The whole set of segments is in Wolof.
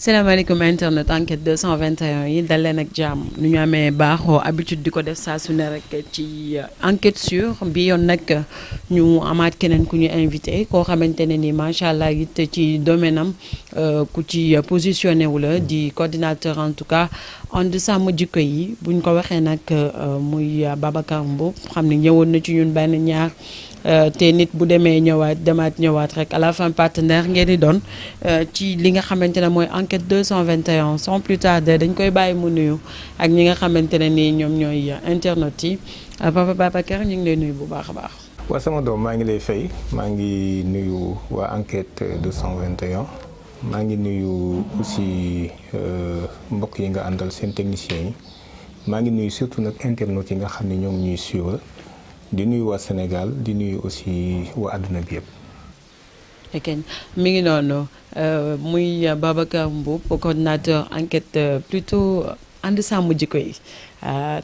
salaamaaleykum internet enquête 221 yi dal leen ak jàmm nu ñu amee baaxoo habitude di ko def saa su ne rek ci enquête sur bi yoon nag ñu amaat keneen ku ñu invité koo xamante ne ni macha allah it ci domaine am ku ci positionné wu la di coordinateur en tout cas ànd sàmm jikko yi buñ ko waxee nag muy Babacar Mboup xam ne ñëwoon na ci ñun benn ñaar. te nit bu demee ñëwaat rek à la fin partenaire ngeen di doon ci li nga xamante ne mooy enquête 221 sans plus tarder dañ koy bàyyi mu nuyu ak ñi nga xamante ne nii ñoom ñooy internautes yi Papa Babacar ñu ngi lay nuyu bu baax a baax. waaw sama doom maa ngi lay fay maa ngi nuyu waa enquête 221 maa ngi nuyu aussi mbokk yi nga àndal seen techniciens yi maa ngi nuyu surtout nag internautes yi nga xam ne ñoom ñuy suivre. di nuyu waa Sénégal di nuyu aussi waa àdduna bi yëpp. ok mi ngi noonu muy Babacar Mboup coordinateur enquête plutôt ànd sàmm jikko yi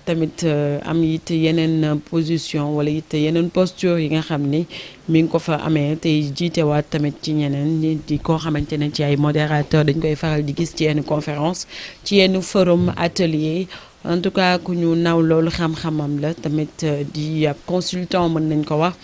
tamit am it yeneen position wala it yeneen posture yi nga xam ni mi ngi ko fa amee tey jiitewaat tamit ci ñeneen di koo xamante ne ci ay modérateur dañ koy faral di gis ci yenn conférence ci yenn forum atelier. en tout cas ku ñu naw loolu xam-xamam la tamit di consultant mën nañ ko wax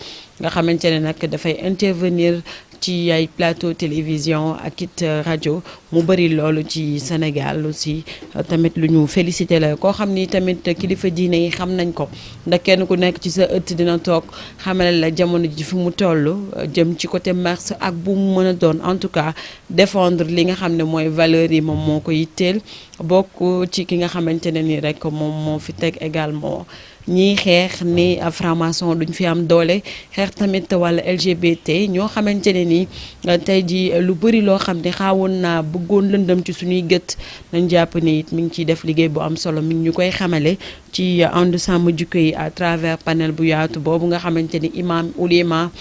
nga xamante ne nag dafay intervenir ci ay plateau télévision ak it rajo mu bëri loolu ci Sénégal aussi tamit lu ñu félicité la koo xam ni tamit kilifa diine yi xam nañ ko ndax kenn ku nekk ci sa ëtt dina toog xamale la jamono ji fi mu toll jëm ci côté mars ak bu mu mën a doon en tout cas défendre li nga xam ne mooy valeurs yi moom moo ko yitteel bokk ci ki nga xamante ne ni rek moom moo fi teg également ñii xeex ni franc-maçon duñ fi am doole xeex tamit wala LGBT ñoo xamante ne ni tey ji lu bëri loo xam ne xaawoon naa bëggoon lëndëm ci suñuy gët nañ jàpp ni it mi ngi ciy def liggéey bu am solo mi ngi ñu koy xamale ci ànd sàmm jikko yi à travers panel bu yaatu boobu nga xamante ni imam ulema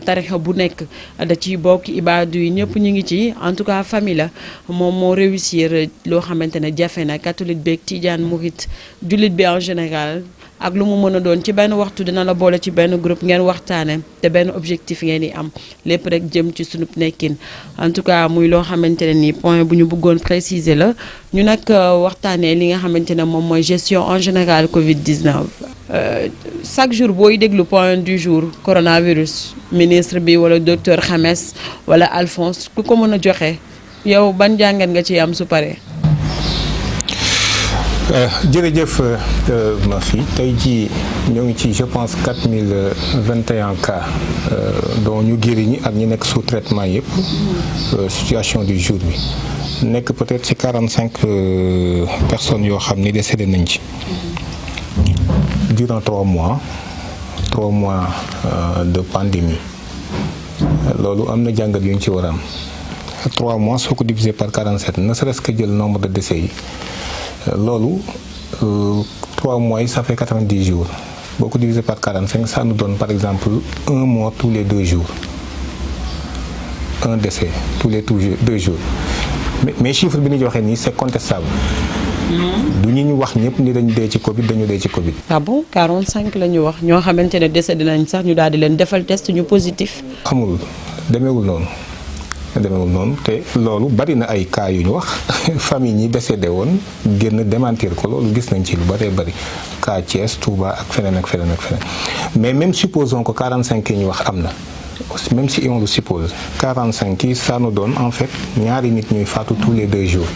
tarixa bu nekk da ciy bokk ibaadu yi ñëpp ñu ngi ci en tout cas famille la moom moo réussir loo xamante ne jafe na catholique beeg tijaan murit jullit bi en général ak lu mu mën a doon ci benn waxtu dina la boole ci benn groupe ngeen waxtaane te benn objectif ngeen di am lépp rek jëm ci sunub nekkin en tout cas muy loo xamante ne ni point bu ñu bëggoon préciser la ñu nag waxtaanee li nga xamante ne moom mooy gestion en général Covid 19. chaque jour booy déglu point du jour coronavirus ministre bi wala docteur Xames wala Alphonse ku ko mën a joxe yow ban jàngat nga ci am su paree. jërëjëf ma fi tey jii ñoo ngi ci je pense 4021 cas dont ñu guéri ñi ak ñi nekk sous traitement yëpp situation du jour bi nekk peut-être ci 45 personnes yoo xam ni décédé nañ ci durant 3 mois de pandémie loolu am na jàngat yu ñu ci war a am 3 mois soo ko divisé par 47 ne serait-ce que jël nombre de décès yi loolu 3 mois yi ça fait 90 jours boo ko divisé par 45 ça nous donne par exemple 1 mort tous les 2 jours 1 décès tous les 2 jours mais chiffre bi ñu joxe nii c'est contestable. du ñu wax ñëpp ni dañu dee ci Covid dañu dee ci Covid. ah bon 45 la ñu wax ñoo xamante ne décédé nañ sax ñu daal di leen defal test ñu positif. amul demeewul noonu. te loolu bari na ay cas yu ñu wax famille ñi décédé woon génn démentir ko loolu gis nañ ci lu bëree bëri cas Thiès Touba ak feneen ak feneen mais même supposons que 45 yi ñu wax am na même si on le suppose 45 yi ça nous donne en fait ñaari nit ñuy faatu tous les 2 jours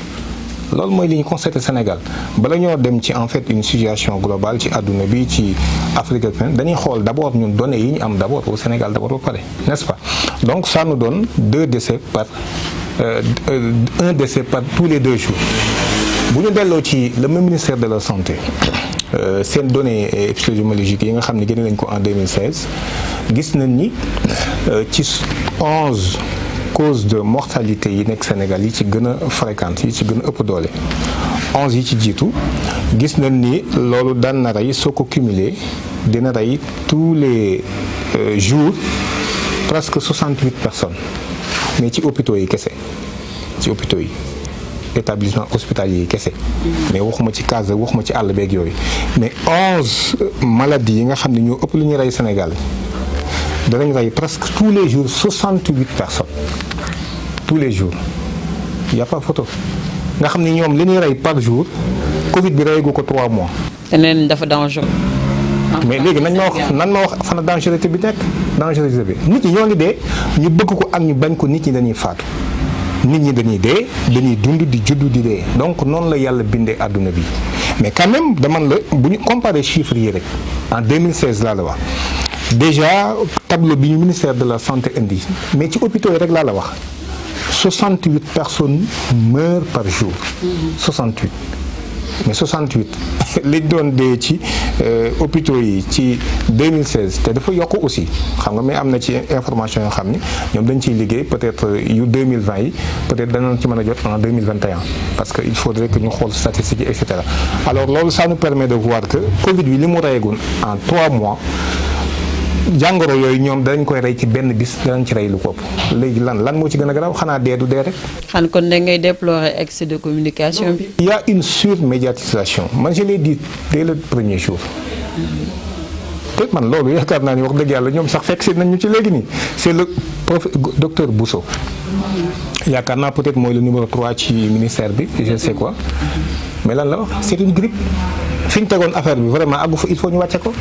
loolu mooy li ñu constaté Sénégal bala ñoo dem ci en fait une situation globale ci àdduna bi ci Afrique ak feneen dañuy xool d'abord ñun données yi ñu am d'abord au Sénégal d'abord ba pare n'est-ce pas donc ça nous donne 2 décès par 1 décès par tous les 2 jours bu ñu delloo ci le même ministère de la santé seen données épidémiologiques yi nga xam ne génne nañ ko en 2016 gis nañ ni ci 11 cause de mortalité yi nekk Sénégal yi ci gën a fréquente yi ci gën a ëpp doole 11 yi ci jiitu gis nañ ni loolu daan na rey soo ko cumulé dina rey tous les jours presque 68 personnes mais ci hôpitaux yi kese ci hôpitaux yi établissement hospitalier yi kese mais waxuma ci case waxuma ci àll beeg yooyu mais 11 maladies yi nga xam ne ñoo ëpp lu ñuy rey Sénégal danañ rey presque tous les jours 68 personnes tous les jours y a pas photo nga xam ni ñoom li ñuy rey par jour Covid bi reyagu ko 3 mois. te neen dafa dangereux. mais léegi nañ ma wax nan ma wax fan dangerosité bi nekk dangerosité bi nit ñi ñoo ngi dee ñu bëgg ko ak ñu bañ ko nit ñi dañuy faatu nit ñi dañuy dee dañuy dund di juddu di dee donc noonu la yàlla bindee àdduna bi mais quand même dama la bu ñu comparer chiffres yi rek en 2016 laa la wax déjà tableau bi ñu ministère de la santé indi mais ci hôpitaux yi rek laa la wax 68 personnes meurent par jour. 68 mais 68 li doon dee ci hôpitaux yi ci 2016 te dafa yokk aussi xam nga mais am na ci information yoo xam ni ñoom dañ ciy liggéey peut-être yu 2020 yi peut-être danañ ci mën a jot en 2021 parce que il faudrait que ñu xool statistiques yi et cetera alors loolu ça nous permet de voir que Covid bi li mu reyegun en 3 mois jàngoro yooyu ñoom danañ koy rey ci benn bis danañ ci rey lu ko ëpp léegi lan moo ci gën a garaaw xanaa dee du dee rek. xan kon da ngay déplorer excès de communication bi. Il y a une surmédiatisation man je l'ai dit dès le premier jour. te man loolu yaakaar naa ni wax dëgg yàlla ñoom sax fekk si nañ ñu ci léegi nii c'est le docteur Bousso yaakaar naa peut-être mooy le numéro 3 ci ministère bi je sais quoi mais lan la wax c'est une grippe fi ñu tegoon affaire bi vraiment àggu fa il faut ñu wàcce ko.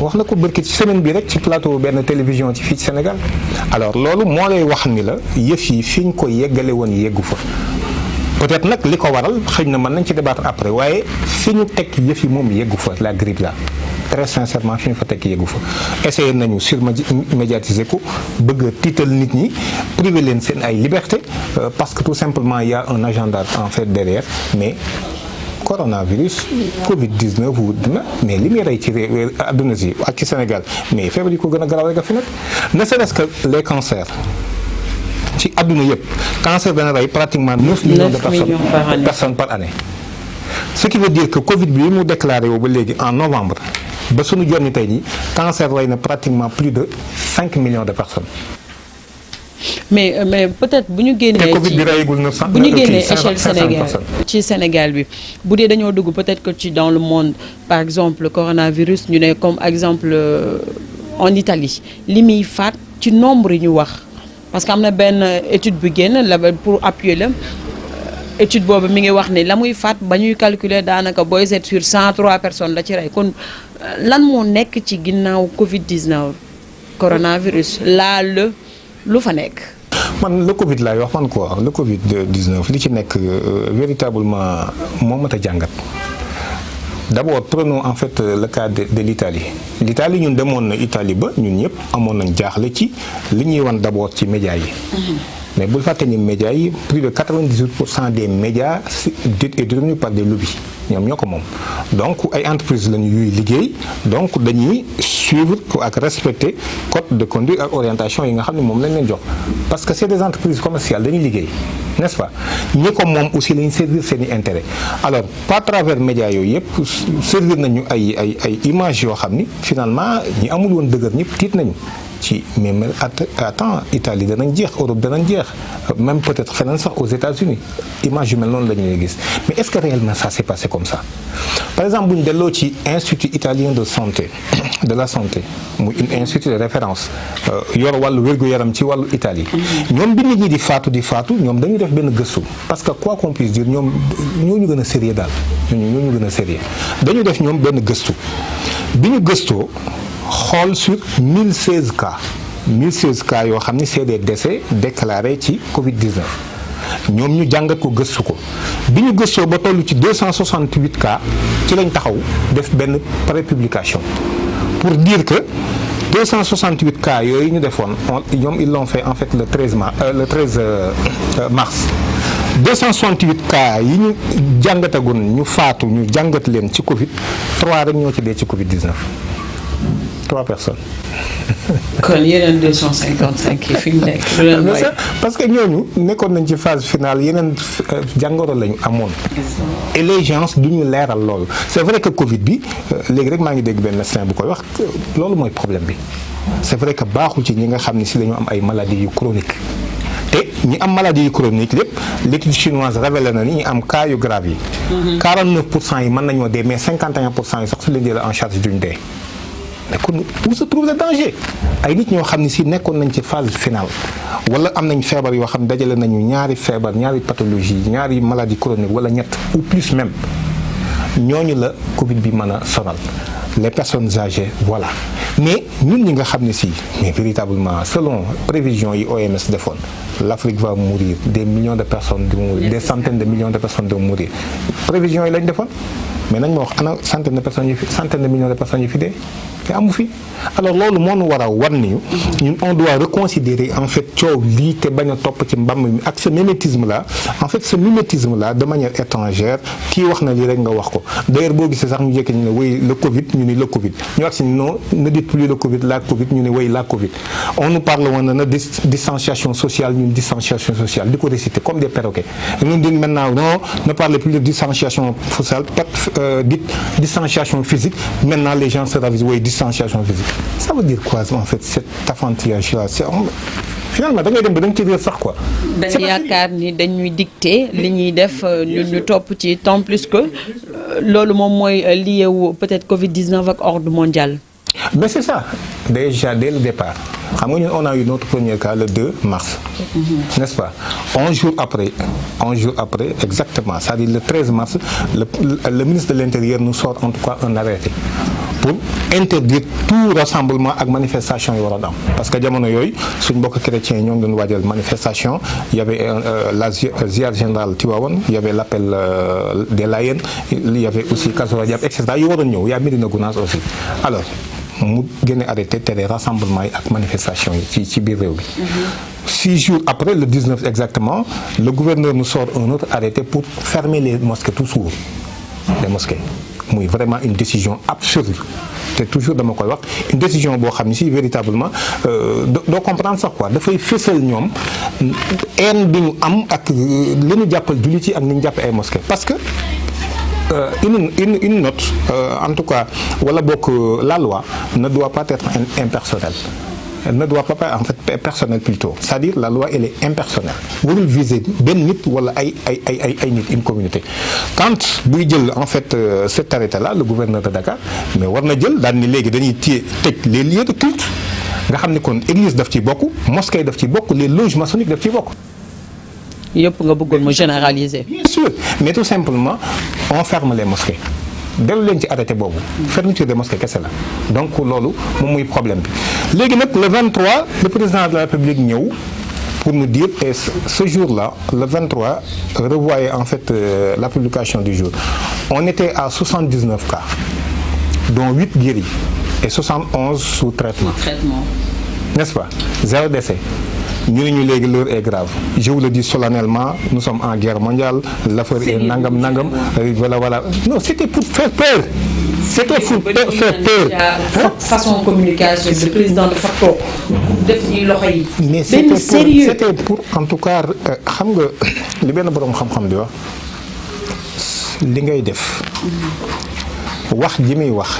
wax na ko bërki ci semaine bi rek ci plateau benn télévision ci fii ci Sénégal alors loolu moo lay wax ni la yëf yi fi ñu ko yeggale woon yeggu fa peut-être nag li ko waral xëy na mën nañ ci débattre après waaye fi ñu teg yëf yi moom yeggu fa la grippe là très sincèrement fi ñu fa teg yeggu fa essayé nañu surmédiatiser ko bëgg a tiital nit ñi privé leen seen ay liberté parce que tout simplement il y a un agenda en fait derrière mais coronavirus Covid-19 wu dina mais li muy rey ci àdduna si ak ci Sénégal mais feebar yi ko gën a garaaw rek a fi nekk ne serait-ce que les cancers ci àdduna yëpp cancer dana rey pratiquement 9 millions de personnes par année ce qui veut dire que Covid bi mu déclaré wu ba léegi en novembre ba suñu jonni tey jii cancer rey na pratiquement plus de 5 millions de personnes. mais peut-être bu ñu génnee ci bu ñu génnee échelle Sénégal ci Sénégal bi bu dee dañoo dugg peut-être que ci dans le monde par exemple coronavirus ñu ne comme exemple en Italie li muy faat ci nombre yi ñu wax parce que am na benn étude bu génn la pour appuyer la étude boobu mi ngi wax ne la muy faat ba ñuy calculer daanaka booy seet sur 103 personnes la ci rey kon lan moo nekk ci ginnaaw Covid-19 coronavirus lu fa nekk. man le Covid laay wax man quoi le Covid-19 li ci nekk véritablement moo mat a jàngat d'abord prenons en fait le cas de l'Italie l'Italie ñun demoon na Italie ba ñun ñëpp amoon nañ jaaxle ci li ñuy wan d'abord ci médias yi. mais bul fàtte ni médias yi plus de 98% des médias est détenu par des lobbies ñoom ñoo ko moom donc ay entreprises lañu yuy liggéey donc dañuy suivre ak respecter code de conduite ak orientation yi nga xam ne moom lañ leen jox parce que c'est des entreprises commerciales dañuy liggéey n'est-ce pas ñi ko moom aussi lañu servir seen i intérêt alors par travers médias yooyu yëpp servir nañu ay images yoo xam ni finalement ñi amul woon dëgër ñëpp tiit nañu ci mais attends Italie danañ jeex Europe danañ jeex même peut-être feneen sax aux États-Unis image yu mel noonu la ñuy gis mais est-ce que réellement ça s'est passé comme ça par exemple bu ñu delloo ci institut italien de santé de la santé muy une institut de référence yor wàllu wér-gu-yaram ci wàllu Italie ñoom bi nit ñi di faatu ñoom dañuy def benn gëstu parce que quoi qu'on puisse dire ñoom ñooñu gën a sérieux daal ñooñu gën a sérieux dañu def ñoom benn gëstu bi ñu gëstoo xool sur 1016 cas yoo xam ni c'est des décès déclarés ci Covid-19 ñoom ñu jàngat ko gëstu ko bi ñu gëstoo ba toll ci 268 cas ci lañ taxaw def benn prépublication pour dire que 268 cas yooyu ñu defoon ñoom ils l'ont fait en fait le 13 mars 268 cas yi ñu jàngatagoon ñu faatu ñu jàngat leen ci Covid 3 rek ñoo ci dee ci Covid-19 3 personnes. kon yeneen 255 yi fi ñu nekk. parce que ñooñu nekkoon nañ ci phase finale yeneen jàngoro lañu amoon. et les gens du ñu leeral loolu c'est vrai que Covid bi léegi rek maa ngi dégg benn médecin bu koy wax loolu mooy problème bi c'est vrai que baaxul ci ñi nga xam ne si dañoo am ay maladies yu chroniques te ñi am maladies yu chroniques lépp l'étude chinoise révélé na ni ñi am cas yu grave yi. 49% yi mën nañoo dee mais 51% yi sax su leen jëlee en charge duñ dee. mais kon où se trouve le danger ay nit ñoo xam ne si nekkoon nañ ci phase finale wala am nañ feebar yoo xam ne dajale nañu ñaari feebar ñaari pathologie ñaari maladie chronique wala ñett ou plus même ñooñu la Covid bi mën a sonal les personnes âgées voilà mais ñun ñi nga xam ne si mais véritablement selon prévisions yi OMS defoon l'Afrique va mourir des millions de personnes de mourir des centaines de millions de personnes de mourir prévisions yi lañ defoon mais nañ ma wax ana centaine de millions de personnes yi fi dee te amu fi alors loolu moo nu war a wan ni ñun on doit reconsidérer en fait coow lii te bañ a topp ci mbàmm mi ak ce mimétisme là en fait ce mimétisme là de manière étrangère kii wax na lii rek nga wax ko d'ailleurs boo gisee sax ñu jëkk ñu ne oui le Covid ñu ni le Covid ñu wax si non ne dites plus le Covid la Covid ñu ne oui la Covid on nous parle woon na distanciation sociale ñun distanciation sociale di ko réciter comme des perroquets ñun di maintenant non ne parlez plus de distanciation sociale dites distanciation physique maintenant les gens se ravisent oui distanciation physique ça veut dire quoi en fait cet enfantillage là finalement da ngay dem ba da nga ci réer sax quoi. dañ yaakaar ni dañuy dicter li ñuy def ñu topp ci tant plus que loolu moom mooy lié wu peut-être Covid-19 ak ordre mondial. mais c'est ça déjà dès le départ xam nga ñun on a eu notre premier cas le 2 mars. N'est-ce pas 11 jours après exactement c'est-à-dire le 13 mars le ministre de l'Intérieur nous sort en tout cas un arrêté pour interdire tout rassemblement ak manifestation yi waroon am parce que jamono yooyu suñ mbokk chrétiens yi ñoo ngi doon waajal manifestation il y avait la ziar générale Tivaouane il y avait l'appel des Layènes il y avait aussi Kazu Rajab et cetera yu waroon ñëw il y a Médina Gounass aussi alors mu génne arrêté tere rassemblement yi ak manifestation yi ci biir réew bi 6 jours après le 19 exactement le gouverneur nous sort un autre arrêté pour fermer les mosquées tout court les mosquées muy vraiment une décision absurde te toujours dama koy wax une décision boo xam ne si véritablement doo comprendre sax quoi dafay fësal ñoom haine bi ñu am ak li ñu jàppal jullit yi ak ni ñu jàpp ay mosquées parce que une note en tout cas wala bokk la loi ne doit pas être impersonnelle ne doit pas en fait personnel plutôt c'est-à-dire la loi elle est impersonnelle warul viser benn nit wala ay nit une communauté quand buy jël en fait cet arrêté là le gouverneur de Dakar mais war na jël daan ni léegi dañuy tëj les lieux de culte nga xam ne kon église daf ci bokk mosquée daf ci bokk les loges maçonniques daf ci bokk yëpp nga bëggoon mu généraliser. bien sûr mais tout simplement on ferme les mosquées dellu leen ci arrêté boobu fermeture des mosquées kese la donc loolu moom muy problème bi léegi nag le 23 le président de la République ñëw pour nous dire et ce jour-là le 23 revoyez en fait la publication du jour on était à 79 cas dont 8 guéris et 71 sous traitement n'est-ce pas 0 décès ñu ne ñu léegi l'heure est grave je vous le dis solennellement nous sommes en guerre mondiale l'affaire est nangam voilà non c'était pour faire peur c'était pour faire peur façon communication le président de facto def ci loxo yi mais c'était pour en tout cas xam nga li benn borom xam-xam di wax li ngay def wax ji muy wax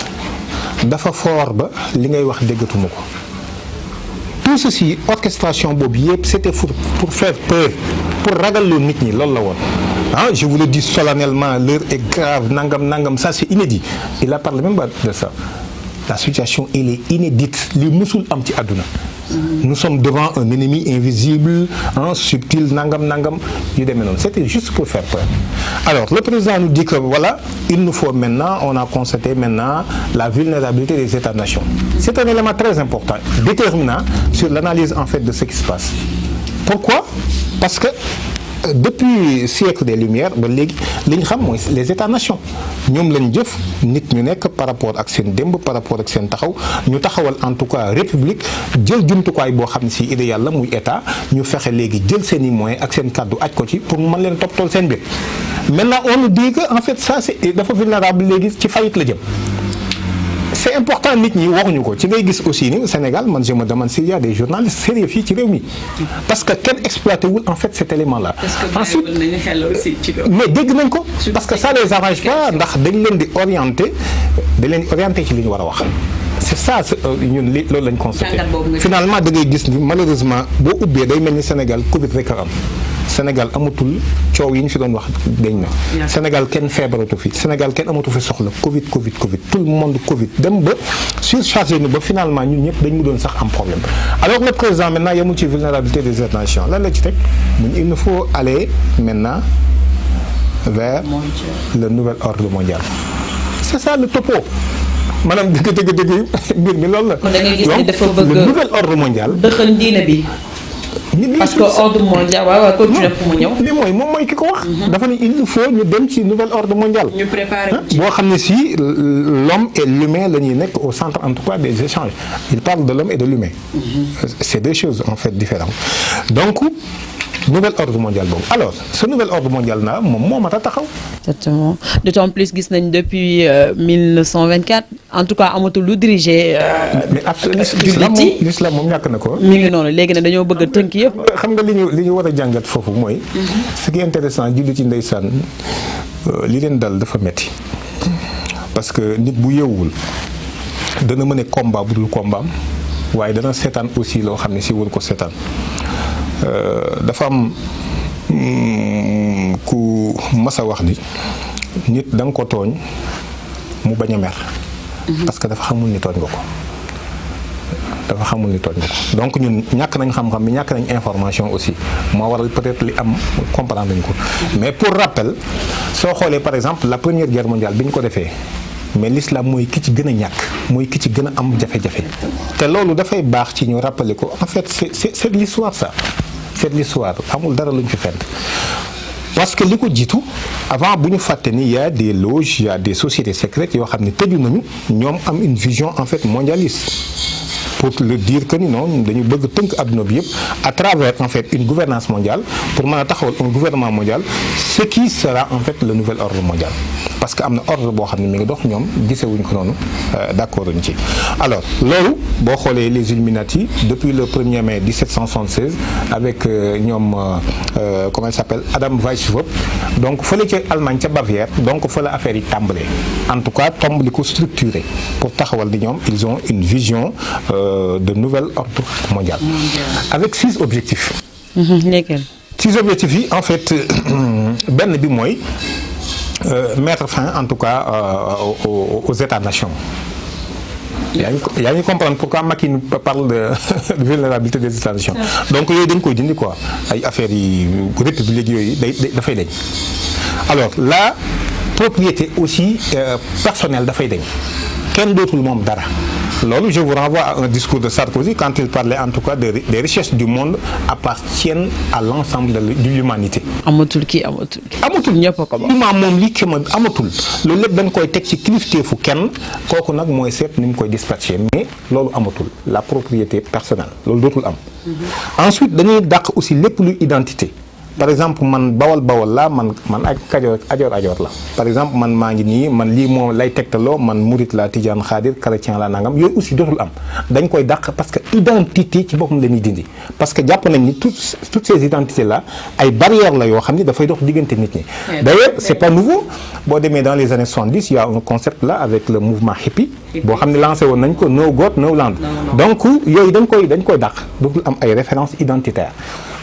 dafa fort ba li ngay wax déggatuma ko tout ceci orchestration boobu yëpp c'était pour faire peur pour ragalloo nit ñi loolu la woon ah je vous le dis solennellement l'heure est grave nangam ça c'est inédit il a parlé même pas de ça la situation elle est inédite li musul am ci àdduna nous sommes devant un ennemi invisible subtil nangam yu demee noonu c'était juste pour faire peur alors le président nous dit que voilà il nous faut maintenant on a constaté maintenant la vulnérabilité des États-nations c'est un élément très important déterminant sur l'analyse en fait de ce qui se passe pourquoi parce que depuis siècle des Lumières ba léegi li ñu xam mooy les États-nations ñoom lañ jëf nit ñu nekk par rapport ak seen démb par rapport ak seen taxaw ñu taxawal en tout cas république jël jumtukaay boo xam ne si idéal la muy état ñu fexe léegi jël seen i moyens ak seen kàddu aj ko ci pour mën leen toppatool seen mbir maintenant on nous dit que en fait ça c'est dafa vulnérable léegi ci faillite la jëm c'est important nit ñi waxuñu ko ci ngay gis aussi ni Sénégal man je me demande s'il y a des journalistes sérieux fii ci réew mi parce que kenn exploité wul en fait cet élément là ensuite mais dégg nañ ko parce que ça les arrange pas ndax dañ leen di orienter ci li ñu war a wax c'est ça ñun loolu lañ constaté finalement da ngay gis ni malheureusement boo ubbee day mel ni Sénégal Covid rek a am Sénégal amatul coow yi ñu fi doon wax dañ na. Sénégal kenn feebaratu fi Sénégal kenn amatu fi soxla Covid tout le monde Covid dem ba surchargé ni ba finalement ñun ñëpp dañ mu doon sax am problème alors le président maintenant yemul ci vulnérabilité des États nations lan la ci teg il nous faut aller maintenant vers le nouvel ordre mondial c'est ça le topo maanaam dëgg mbir mi loolu la. kon da ngay gis ni dafa bëgg le nouvel ordre mondial. dëxal diine bi. parce que ordre mondial waaw continué fu mu ñëw. li moom mooy ki ko wax. dafa ne il faut ñu dem ci nouvel ordre mondial. ñu préparé boo xam ne si l'homme et l'humain la ñuy nekk au centre en tout cas des échanges il parle de l'homme et de l'humain. C'est deux choses en fait différentes donc. nouvel ordre mondial boobu alors ce nouvel ordre mondial na moom moo mat a taxaw. exactement d'autant plus gis nañ depuis 1924 en tout cas amatul lu diriger. mais absolument l'islam moom ñàkk na ko. mi ngi noonu léegi ne dañoo bëgg a tënk yëpp. xam nga li ñu war a jàngat foofu mooy. ce qui est intéressant jullit ci ndeysaan li leen dal dafa metti parce que nit bu yeewul dana mën a combat bu dul combat waaye dana seetaan aussi loo xam ne si wër ko seetaan. dafa am ku mas a wax ni nit da nga ko tooñ mu bañ a mer. parce que dafa xamul ni tooñ nga ko. donc ñun ñàkk nañ xam-xam bi ñàkk nañ information aussi moo waral peut-être li am comprendre nañ ko mais pour rappel soo xoolee par exemple la première guerre mondiale bi ñu ko defee mais l'islam mooy ki ci gën a ñàkk mooy ki ci gën a am jafe-jafe te loolu dafay baax ci ñu rappeler ko en fait c'est de l'histoire ça. c'est de l'histoire amul dara luñ fi fent parce que li ko jiitu avant bu ñu fàtte ni y a des loges y a des sociétés secrètes yoo xam ne tëju nañu ñoom am une vision en fait mondialiste pour le dire que ni non dañu bëgg tënk adduna bi yëpp à travers en fait une gouvernance mondiale pour mën a taxawal un gouvernement mondial ce qui sera en fait le nouvel ordre mondial parce que am na ordre boo xam ne mi ngi dox ñoom gisewuñ ko noonu d'accord uñ ci alors loolu boo xoolee les Illuminati depuis le 1er mai 1776 avec ñoom comment il s'appelle Adam Weishaupt donc fële ca Allemagne ca Bavière donc fa la affaire yi tàmbalee en tout cas tomb li ko structuré pour taxawal di ñoom ils ont une vision de nouvel ordre mondial avec 6 objectifs. lesquels. 6 objectifs yi en fait benn bi mooy mettre fin en tout cas aux États-nations. yaa ngi comprendre pourquoi Macky parle de vulnérabilité des États-nations donc yooyu dañ koy dindi quoi ay affaires yi république yooyu dafay dañ alors la propriété aussi personnelle dafay dañ kenn dootul moom dara. loolu je vous renvoie à un discours de Sarkozy quand il parlait en tout cas des richesses du monde appartiennent à l'ensemble de l'humanité. amatul ñëpp a ko bokk. moom lii ki ma amatul loolu lépp dañ koy teg ci kilifteefu kenn kooku nag mooy seet ni mu koy dispatcher mais loolu amatul la propriété personnelle loolu dootul am. ensuite dañuy dàq aussi lépp luy identité. par exemple man bawal la man ak ajoor la par exemple man maa ngi nii man lii moom lay tegtaloo man murit la tijaan xaadir chrétien la nangam yooyu aussi dootul am dañ koy dàq parce que identité ci boppam la ñuy dindi parce que jàpp nañ ni toutes ces identités là ay barrières la yoo xam ni dafay dox diggante nit ñi d'ailleurs c'est pas nouveau boo demee dans les années 70 il y a un concept là avec le mouvement hippie boo xam ne lancé woon nañ ko no God no land donc yooyu dañ koy dàq dootul am ay références identitaires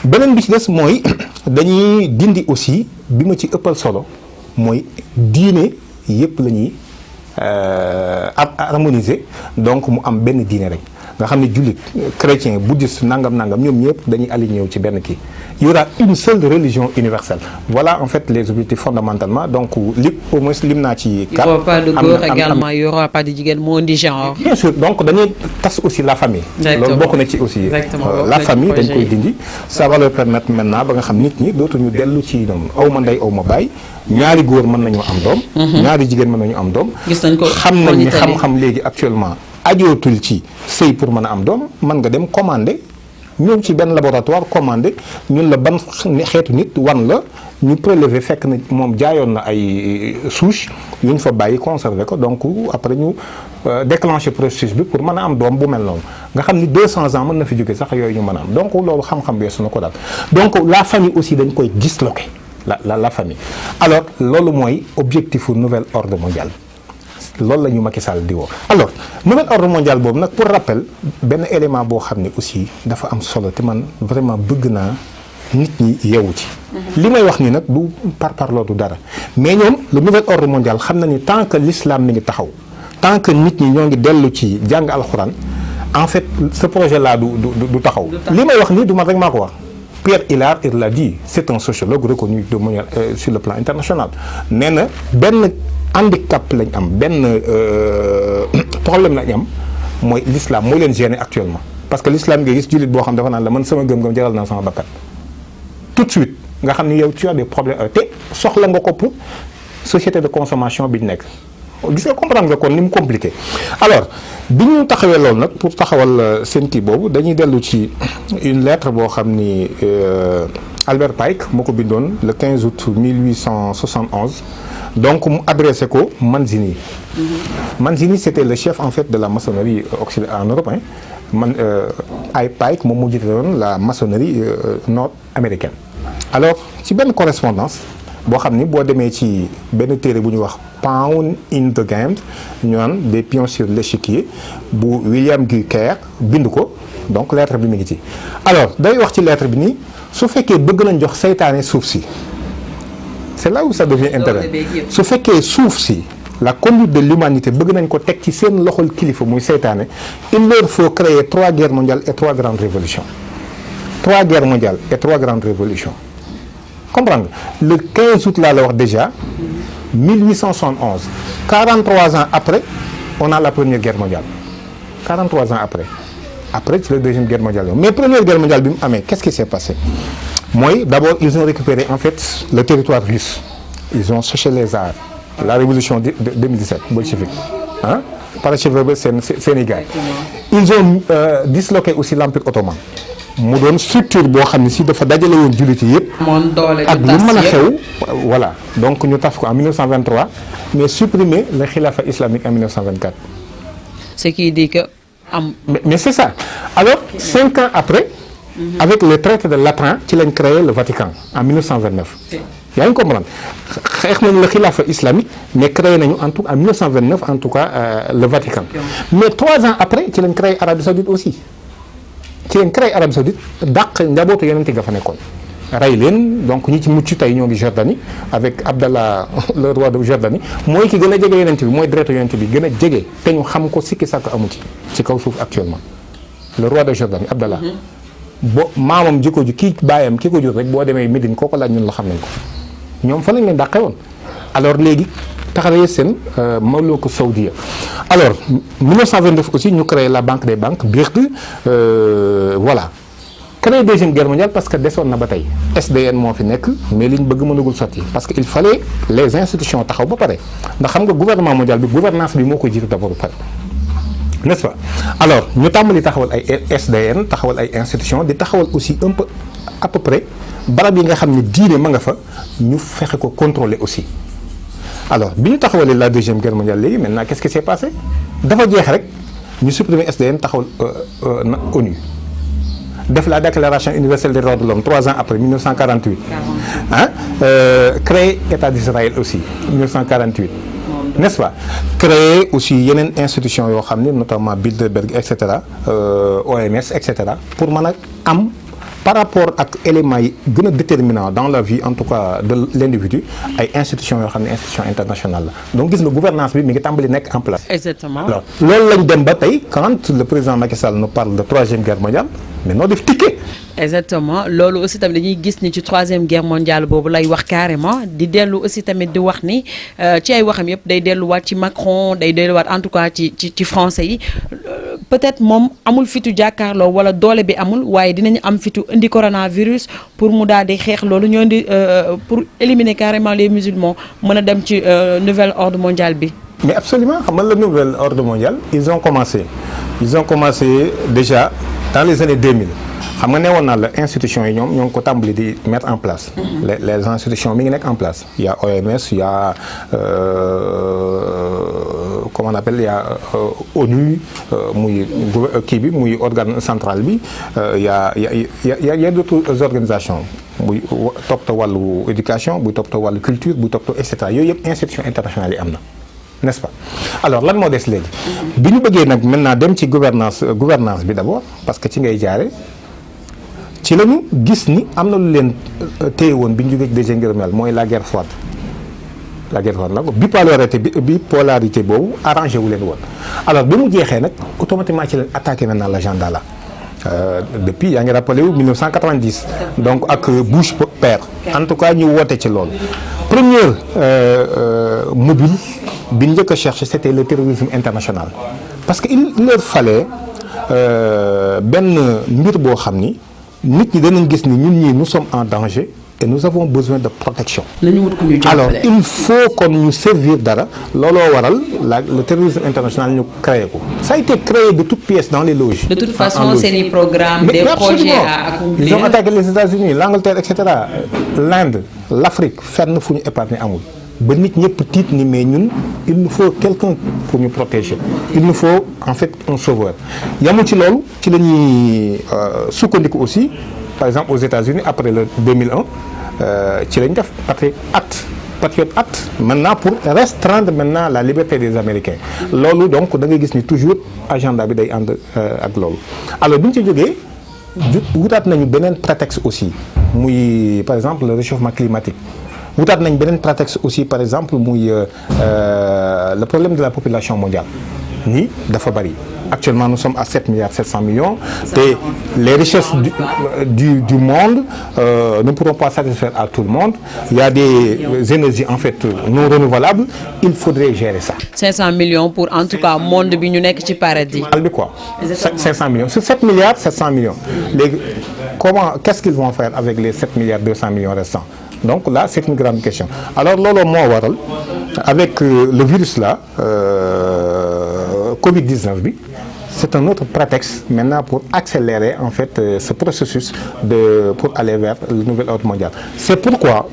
beneen bi ci des mooy dañuy dindi aussi bi ma ci ëppal solo mooy diine yépp la ñuy harmoniser donc mu am benn diine rek nga xam ne jullit chrétien bouddhiste nangam ñoom ñëpp dañuy aligné wu ci benn kii il y aura une seule religion universelle voilà en fait les objectifs fondamentalement donc li au moins lim naa ci. il y aura pas de góor également il y aura pas de jigéen moo indi genre. bien sûr donc dañuy tas aussi la famille. loolu bokk na ci aussi. la famille dañ koy dindi. ça va leur permettre maintenant ba nga xam nit ñi dootuñu dellu ci ñoom aw ma ndey aw ma baay ñaari góor mën nañoo am doom. ñaari jigéen mën nañu am doom. gis nañ ko xam nañ ni xam-xam léegi actuellement. ajootul ci sëy pour mën a am doom mën nga dem commander ñëw ci benn laboratoire commander ñun la ban xeetu nit wan la ñu prélever fekk na moom jaayoon na ay souche yu ñu fa bàyyi conserver ko donc après ñu déclencher processus bi pour mën a am doom bu mel noonu nga xam ni 200 ans mën na fi jóge sax yooyu ñu mën a am donc loolu xam-xam weesu na ko daal donc la famille aussi dañ koy disloquer la famille alors loolu mooy objectifu nouvel ordre mondial loolu la ñu Macky Sall di woo alors nouvel ordre mondial boobu nag pour rappel benn élément boo xam ne aussi dafa am solo te man vraiment bëgg naa nit ñi yeewu ci. li may wax ni nag du parparloo du dara mais ñoom le nouvel ordre mondial xam na ni tant que l'islam mi ngi taxaw tant que nit ñi ñoo ngi dellu ci jàng alxuraan en fait ce projet là du taxaw. li may wax nii du man rek maa ko wax. Pierre Hillard il l'a dit c'est un sociologue reconnu de mondial sur le plan international nee na benn handicap lañ am benn problème lañ am mooy l'islam mooy leen gêner actuellement parce que l'islam nga gis jullit boo xam dafa naan la man sama gëm-gëm jaral na sama bakkat tout de suite nga xam ni yow tu as des problèmes te soxla nga ko pour société de consommation bi ñu nekk gis nga comprendre nga kon ni mu compliqué alors bi ñu taxawee loolu nag pour taxawal seen kii boobu dañuy dellu ci une lettre boo xam ni Albert Pike moo ko bindoon le 15 août 1871 donc mu adressé ko Manzini. Manzini c'était le chef en fait de la maçonnerie occidentale en Europe ay Pike moom moo jiite woon la maçonnerie nord-américaine. alors ci benn correspondance boo xam ni boo demee ci benn téere bu ñuy wax Pawn in the Game ñu naan des pions sur l'échiquier bu William Guy Kerr bind ko donc lettre bi mi ngi ci. alors day wax ci lettre bi nii su fekkee bëgg nañ jox seytaane suuf si c'est là où ça devient intéressant su fekkee suuf si la conduite de l'humanité bëgg nañ ko teg ci seen loxol kilifa muy seytaane il leur faut créer 3 guerres mondiales et 3 grandes révolutions 3 guerres mondiales et 3 grandes révolutions comprendre nga le 15 août laa la wax déjà 1871 43 ans après on a la première guerre mondiale 43 ans après c'est la deuxième guerre mondiale mais première guerre mondiale bi mu amee qu'est-ce qui s'est passé mooy d'abord ils ont récupéré en fait le territoire russe ils ont séché les arts la révolution de 2017 bolchevique ah parachevé ba Sénégal ils ont disloqué aussi l'empire ottoman mu doon structure boo xam ne si dafa dajale woon jullit yi yëpp ak lu mën a xew voilà donc ñu taf ko en 1923 mais supprimer le khilafa islamique en 1924 ce qui dit que mais c'est ça alors 5 ans après avec le traité de Latran ci lañ créé le Vatican en 1929 yaa ngi comprendre xeex nañu le khilafa islamique mais créé nañu en tout en 1929 en tout cas le Vatican mais 3 ans après ci lañ créé Arabie Saoudite aussi ci lañ créé Arabie Saoudite dàq njabootu yonent ga fa nekkoon rey leen donc ñi ci mucc tey ñoo ngi Jordanie avec Abdallah le roi de Jordanie mooy ki gën a jege yonent bi mooy deretu yonent bi gën a jege te ñu xam ko sikki sàkk amu ci kaw suuf actuellement le roi de Jordanie Abdallah bo maamam jikko ji kii baayam ki ko jur rek boo demee Médine kooku laaj ñun la xam nañ ko ñoom fa lañ leen dàqee woon alors léegi taxawee seen Mamluk Saoudia alors 1929 aussi ñu créé la banque des banques BIRD voilà créé deuxième guerre mondiale parce que desoon na ba tey SDN moo fi nekk mais liñ bëgg mënagul sotti parce que il fallait les institutions taxaw ba pare ndax xam nga gouvernement mondial bi gouvernance bi moo koy jiitu d'abord ba pare n'est-ce pas alors ñu tàmbali taxawal ay SDN taxawal ay institutions di taxawal aussi un peu à peu près barab yi nga xam ne diine ma nga fa ñu fexe ko contrôler aussi alors bi ñu taxawalee la deuxième guerre mondiale léegi maintenant qu'est-ce qui s'est passé dafa jeex rek ñu supprimer SDN taxawal ONU def la déclaration universelle des droits de l'homme 3 ans après 1948 créer État d'Israël aussi 1948 n'est-ce pas créer aussi yeneen institution yoo xam ne notamment Bilderberg et cetera OMS et cetera pour mën a am par rapport ak éléments yi gën a déterminant dans la vie en tout cas de l'individu ay institutions yoo xam ne institution internationale la donc gis nga gouvernance bi mi ngi tàmbali nekk en place. Exactement. alors loolu lañ dem ba tey quand le président Macky Sall nous parle de troisième guerre mondiale mais noo def ticket. exactement loolu aussi tamit dañuy gis ni ci troisième guerre mondiale boobu lay wax carrément di dellu aussi tamit di wax ni ci ay waxam yëpp day delluwaat ci Macron day delluwaat en tout cas ci français yi peut-être moom amul fitu jàkkaarloo wala doole bi amul waaye dinañu am fitu indi coronavirus pour mu daal di xeex loolu ñoo indi pour éliminer carrément les musulmans mën a dem ci nouvel ordre mondial bi. mais absolument xam nga le nouvel ordre mondial ils ont commencé déjà dans les années 2000 xam nga ne woon naa la institutions yi ñoom ñoo ngi ko tàmbali di mettre en place. les institutions mi ngi nekk en place il y a OMS il y a comment on appelle il y a ONU muy kii bi muy organe central bi il y a d'autres organisations buy toppatoo wàllu éducation buy toppatoo wàllu culture buy toppatoo et cetera yooyu yëpp institutions internationales yi am na. n'est-ce pas alors lan moo des léegi bi ñu bëggee nag maintenant dem ci gouvernance bi d'abord parce que ci ngay jaare ci lañu gis ni am na lu leen téye woon bi ñu jógee deuxième guerre mondiale mooy la guerre froide. La guerre froide nag bipolarité boobu arrangé wu leen woon alors bi mu jeexee nag automatiquement ci leen attaqué maintenant l'agenda là depuis yaa ngi rappelé wu 1990 donc ak Bush père en tout cas ñu woote ci loolu. Première mobile bi ñu njëkk a cherché c'était le terrorisme international parce que il leur fallait benn mbir boo xam ni nit ñi danañ gis ni ñun ñii nous sommes en danger. Et nous avons besoin de protection. Alors il faut qu'on ñu servir dara looloo waral le terrorisme international ñu créé ko. Ça a été créé de toutes pièces dans les loges. De toute façon c'est des programmes, des projets à accomplir. Ils ont attaqué les États-Unis, l'Angleterre, etc. L'Inde, l'Afrique fenn fu ñu épargner amul. ba nit ñëpp tiit ni mais ñun il nous faut quelqu'un pour ñu protéger. Il nous faut en fait un sauveur. yamul ci loolu ci la ñuy sukkandiku aussi. Par exemple aux États-Unis après le 2001 ci lañ def Patriot Act maintenant pour restreindre maintenant la liberté des Américains loolu donc da ngay gis ni toujours agenda bi day ànd ak loolu. Alors bu ñu ci jógee wutaat nañu beneen prétexte aussi muy par exemple le réchauffement climatique wutaat nañ beneen prétexte aussi par exemple muy le problème de la population mondiale nii dafa bari. Actuellement, nous sommes à 7,7 milliards et les richesses du monde ne pourront pas satisfaire à tout le monde. Il y a des énergies en fait non renouvelables. Il faudrait gérer ça. 500 millions pour en tout cas monde bi ñu nekk ci paradis. Quoi 500 millions. Sur 7 milliards, 700 millions. Qu'est-ce qu'ils vont faire avec les 7 milliards 200 millions restants? Donc là, c'est une grande question. Alors, loolu moo waral avec le virus là, Covid-19 bi. C'est un autre prétexte maintenant pour accélérer en fait ce processus pour aller vers le nouvel ordre mondial. C'est pourquoi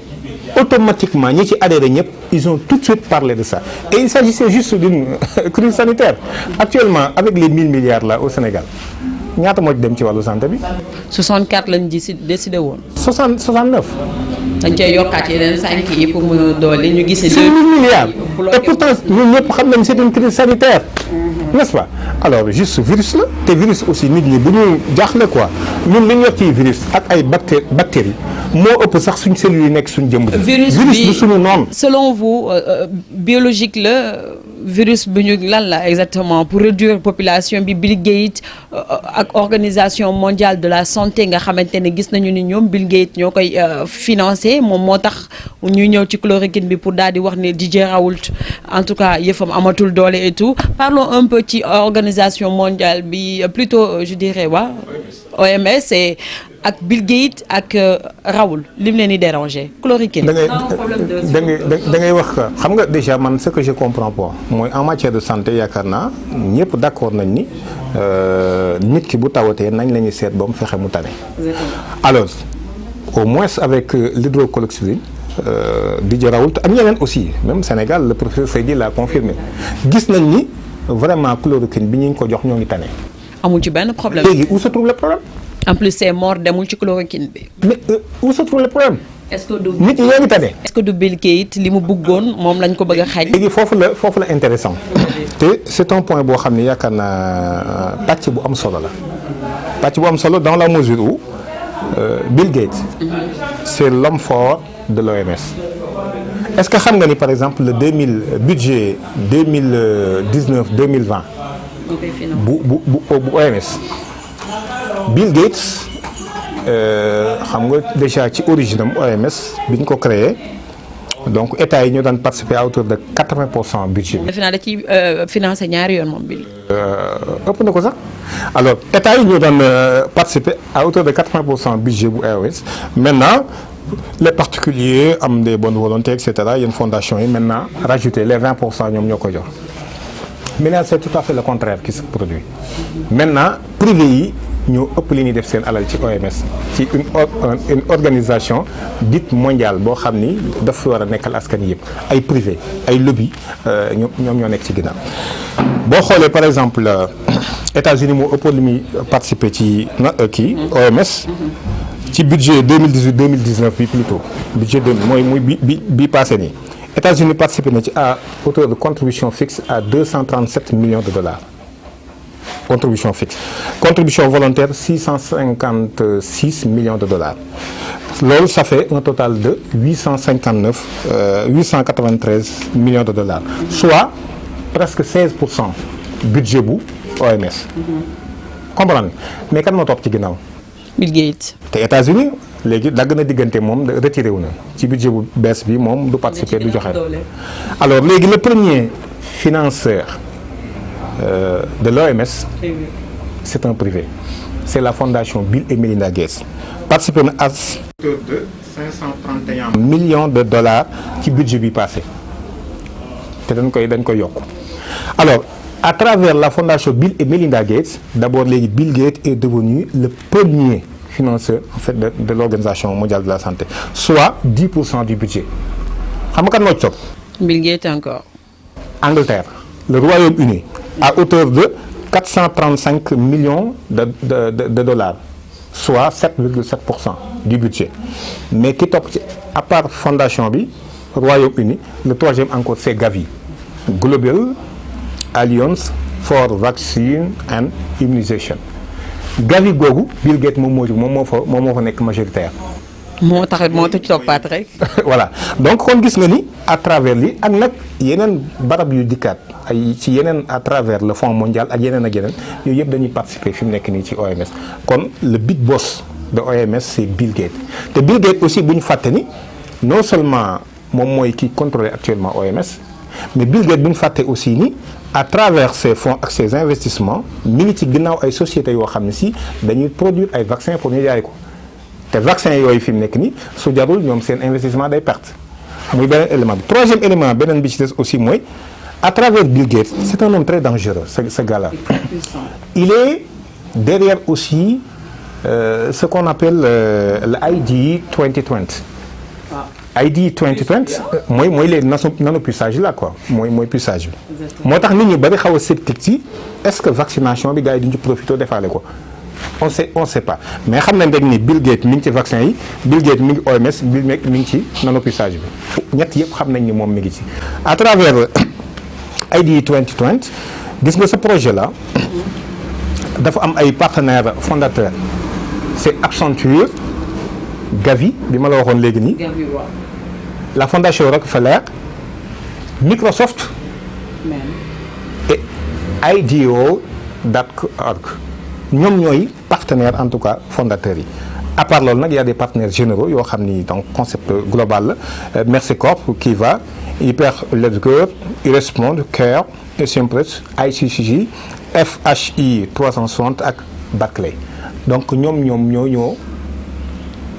automatiquement ñi ci adhéré ñëpp ils ont tout de suite parlé de ça. Et il s'agissait juste d'une crise sanitaire. Actuellement avec les 1000 milliards là au Sénégal ñaata moo ci dem ci wàllu santé bi. 64 lañ décidé woon. 69. dañ cee yokkaat yeneen 5 yi pour mu doole ñu gis. 6 000 milliards et pourtant ñun ñëpp xam nañ c'est une crise sanitaire. N'est-ce pas? Alors juste virus la te virus aussi nit ñi bu ñu jaaxle quoi ñun li ñu wax ci virus ak ay bactéries moo ëpp sax suñ cellules yi nekk suñ jëmb. virus bi du suñu noonu. Selon vous biologique la virus bi ñu lan la exactement pour réduire population bi Bill Gates ak organisation mondiale de la santé nga xamante ne gis nañu ni ñoom Bill Gates ñoo koy financé moom moo tax ñuy ñëw ci chloroquine bi pour daal di wax ne DJ Raoult en tout cas yëfam amatul doole et tout. Parlons un peu ci organisation mondiale bi plutôt je dirais OMS et ak Bill Gates ak Raoult li mu leen di déranger chloroquine. da ngay wax xam nga déjà man ce que je comprends pas mooy en matière de santé yaakaar naa ñëpp d'accord nañ ni nit ki bu tawatee nañ la ñuy seet ba mu fexe mu tane. Alors au moins avec l'hydroxychloroquine DJ Raoult ak ñeneen aussi même Sénégal le professeur Seydi l'a confirmé gis nañ ni vraiment chloroquine bi ñu ko jox ñoo ngi tane. amul ci benn problème. léegi où se trouve le problème. En plus c'est mort demul ci chloroquine bi. Mais où se trouve le problème. Est-ce que du nit ñi ñoo ngi tane. Est-ce que du Bill Gates li mu bëggoon moom lañ ko bëgg a xaaj. léegi foofu la intéressant te c'est un point boo xam ne yaakaar naa pàcc bu am solo la pàcc bu am solo dans la mesure où Bill Gates c'est l'homme fort de l'OMS. Est-ce que xam nga ni par exemple le budget 2019-2020 bu OMS Bill Gates xam nga déjà ci origine am OMS bi ñu ko créé donc état yi ñoo daan participer à hauteur de 80% budget bi. defe naa da ci financé ñaari yoon moom Bill. ëpp na ko sax alors état yi ñoo daan participer à hauteur de 80% budget bu OMS maintenant. Les particuliers am des bonnes volontés et cetera yenn fondation yi maintenant rajouter les 20% ñoom ñoo ko jox maintenant c'est tout à fait le contraire qui se produit maintenant privé yi ñoo ëpp li ñuy def seen alal ci OMS ci une organisation dite mondiale boo xam ni daf fi war a nekkal askan yëpp ay privé ay lobby ñoom ñoo nekk ci ginnaaw boo xoolee par exemple États-Unis moo ëpp li muy participer ci OMS. ci budget 2018-2019 bi plutôt budget muy bi passé nii États-Unis participé na ci à hauteur de contribution fixe à 237 millions de dollars contribution fixe. Contribution volontaire 656 millions de dollars. Loolu ça fait un total de 893 millions de dollars, soit presque 16% budget bu OMS. comprendre mais kan moo topp ci ginnaaw. Bill Gates. te États-Unis léegi dagg na diggante moom retiré wu na ci budget bu bees bi moom du participer du joxe. alors léegi le premier financeur de l'OMS c'est un privé, c'est la fondation Bill et Melinda Gates. Participer na à hauteur de 531 millions de dollars ci budget bi passé te dañ koy yokk. alors à travers la fondation Bill et Melinda Gates, d'abord léegi Bill Gates est devenu le premier financeur en fait de l'Organisation mondiale de la santé, soit 10% du budget. xam nga kan moo ci topp. Bill Gates encore. Angleterre, le Royaume-Uni, à hauteur de 435 millions de dollars, soit 7,7% du budget. mais ki topp ci à part fondation bi Royaume-Uni, le troisième encore c'est Gavi, Global Alliance for Vaccine and Immunization. Gavi googu Bill Gates moom moo fa nekk majoritaire. moo tax ci toppaat rek. voilà donc kon gis nga ni à travers li ak nag yeneen barab yu dikkaat ay ci yeneen à travers le Fonds mondial ak yeneen yooyu yëpp dañuy participer fi mu nekk nii ci OMS. kon le big boss de OMS c'est Bill Gates te Bill Gates aussi bu ñu fàtte ni non seulement moom mooy ki contrôler actuellement OMS. mais Bill Gates bu ñu fàtte aussi ni à travers ces fonds ak ces investissements mi ngi ci ginnaaw ay sociétés yoo xam ne si dañuy produire ay vaccins pour ñu jaay ko te vaccins yooyu fi mu nekk nii su jarul ñoom seen investissement day perte muy beneen élément bi. troisième élément beneen bi ci des aussi mooy à travers Bill Gates c'est un homme très dangereux ce gars-là. il est derrière aussi ce qu'on appelle le ID 2020. ID 2020 mooy les nanopuçage là quoi mooy puçage bi. moo tax nit ñi bari xaw a sceptique ci est-ce que vaccination bi gars yi duñ ci profité defaale ko on sait pas mais xam nañ rek ni Bill Gates mi ngi ci vaccin yi Bill Gates mi ngi OMS Bill Gates mi ngi ci nanopuçage bi ñett yëpp xam nañ ni moom mi ngi ci. à travers ID 2020 gis nga ce projet là dafa am ay partenaires fondateurs c'est Accenture, Gavi bi ma la waxoon léegi nii. la fondation Rockefeller, Microsoft et IDEO.org ñoom ñooy partenaires en tout cas fondateurs yi. à part loolu nag y a des partenaires généraux yoo xam ni donc concept global la Mercy Corp, Kiva, Hyperledger, Irrespond, Care, Cimpress, ICCG, FHI 360 ak Barclay. donc ñoom ñoo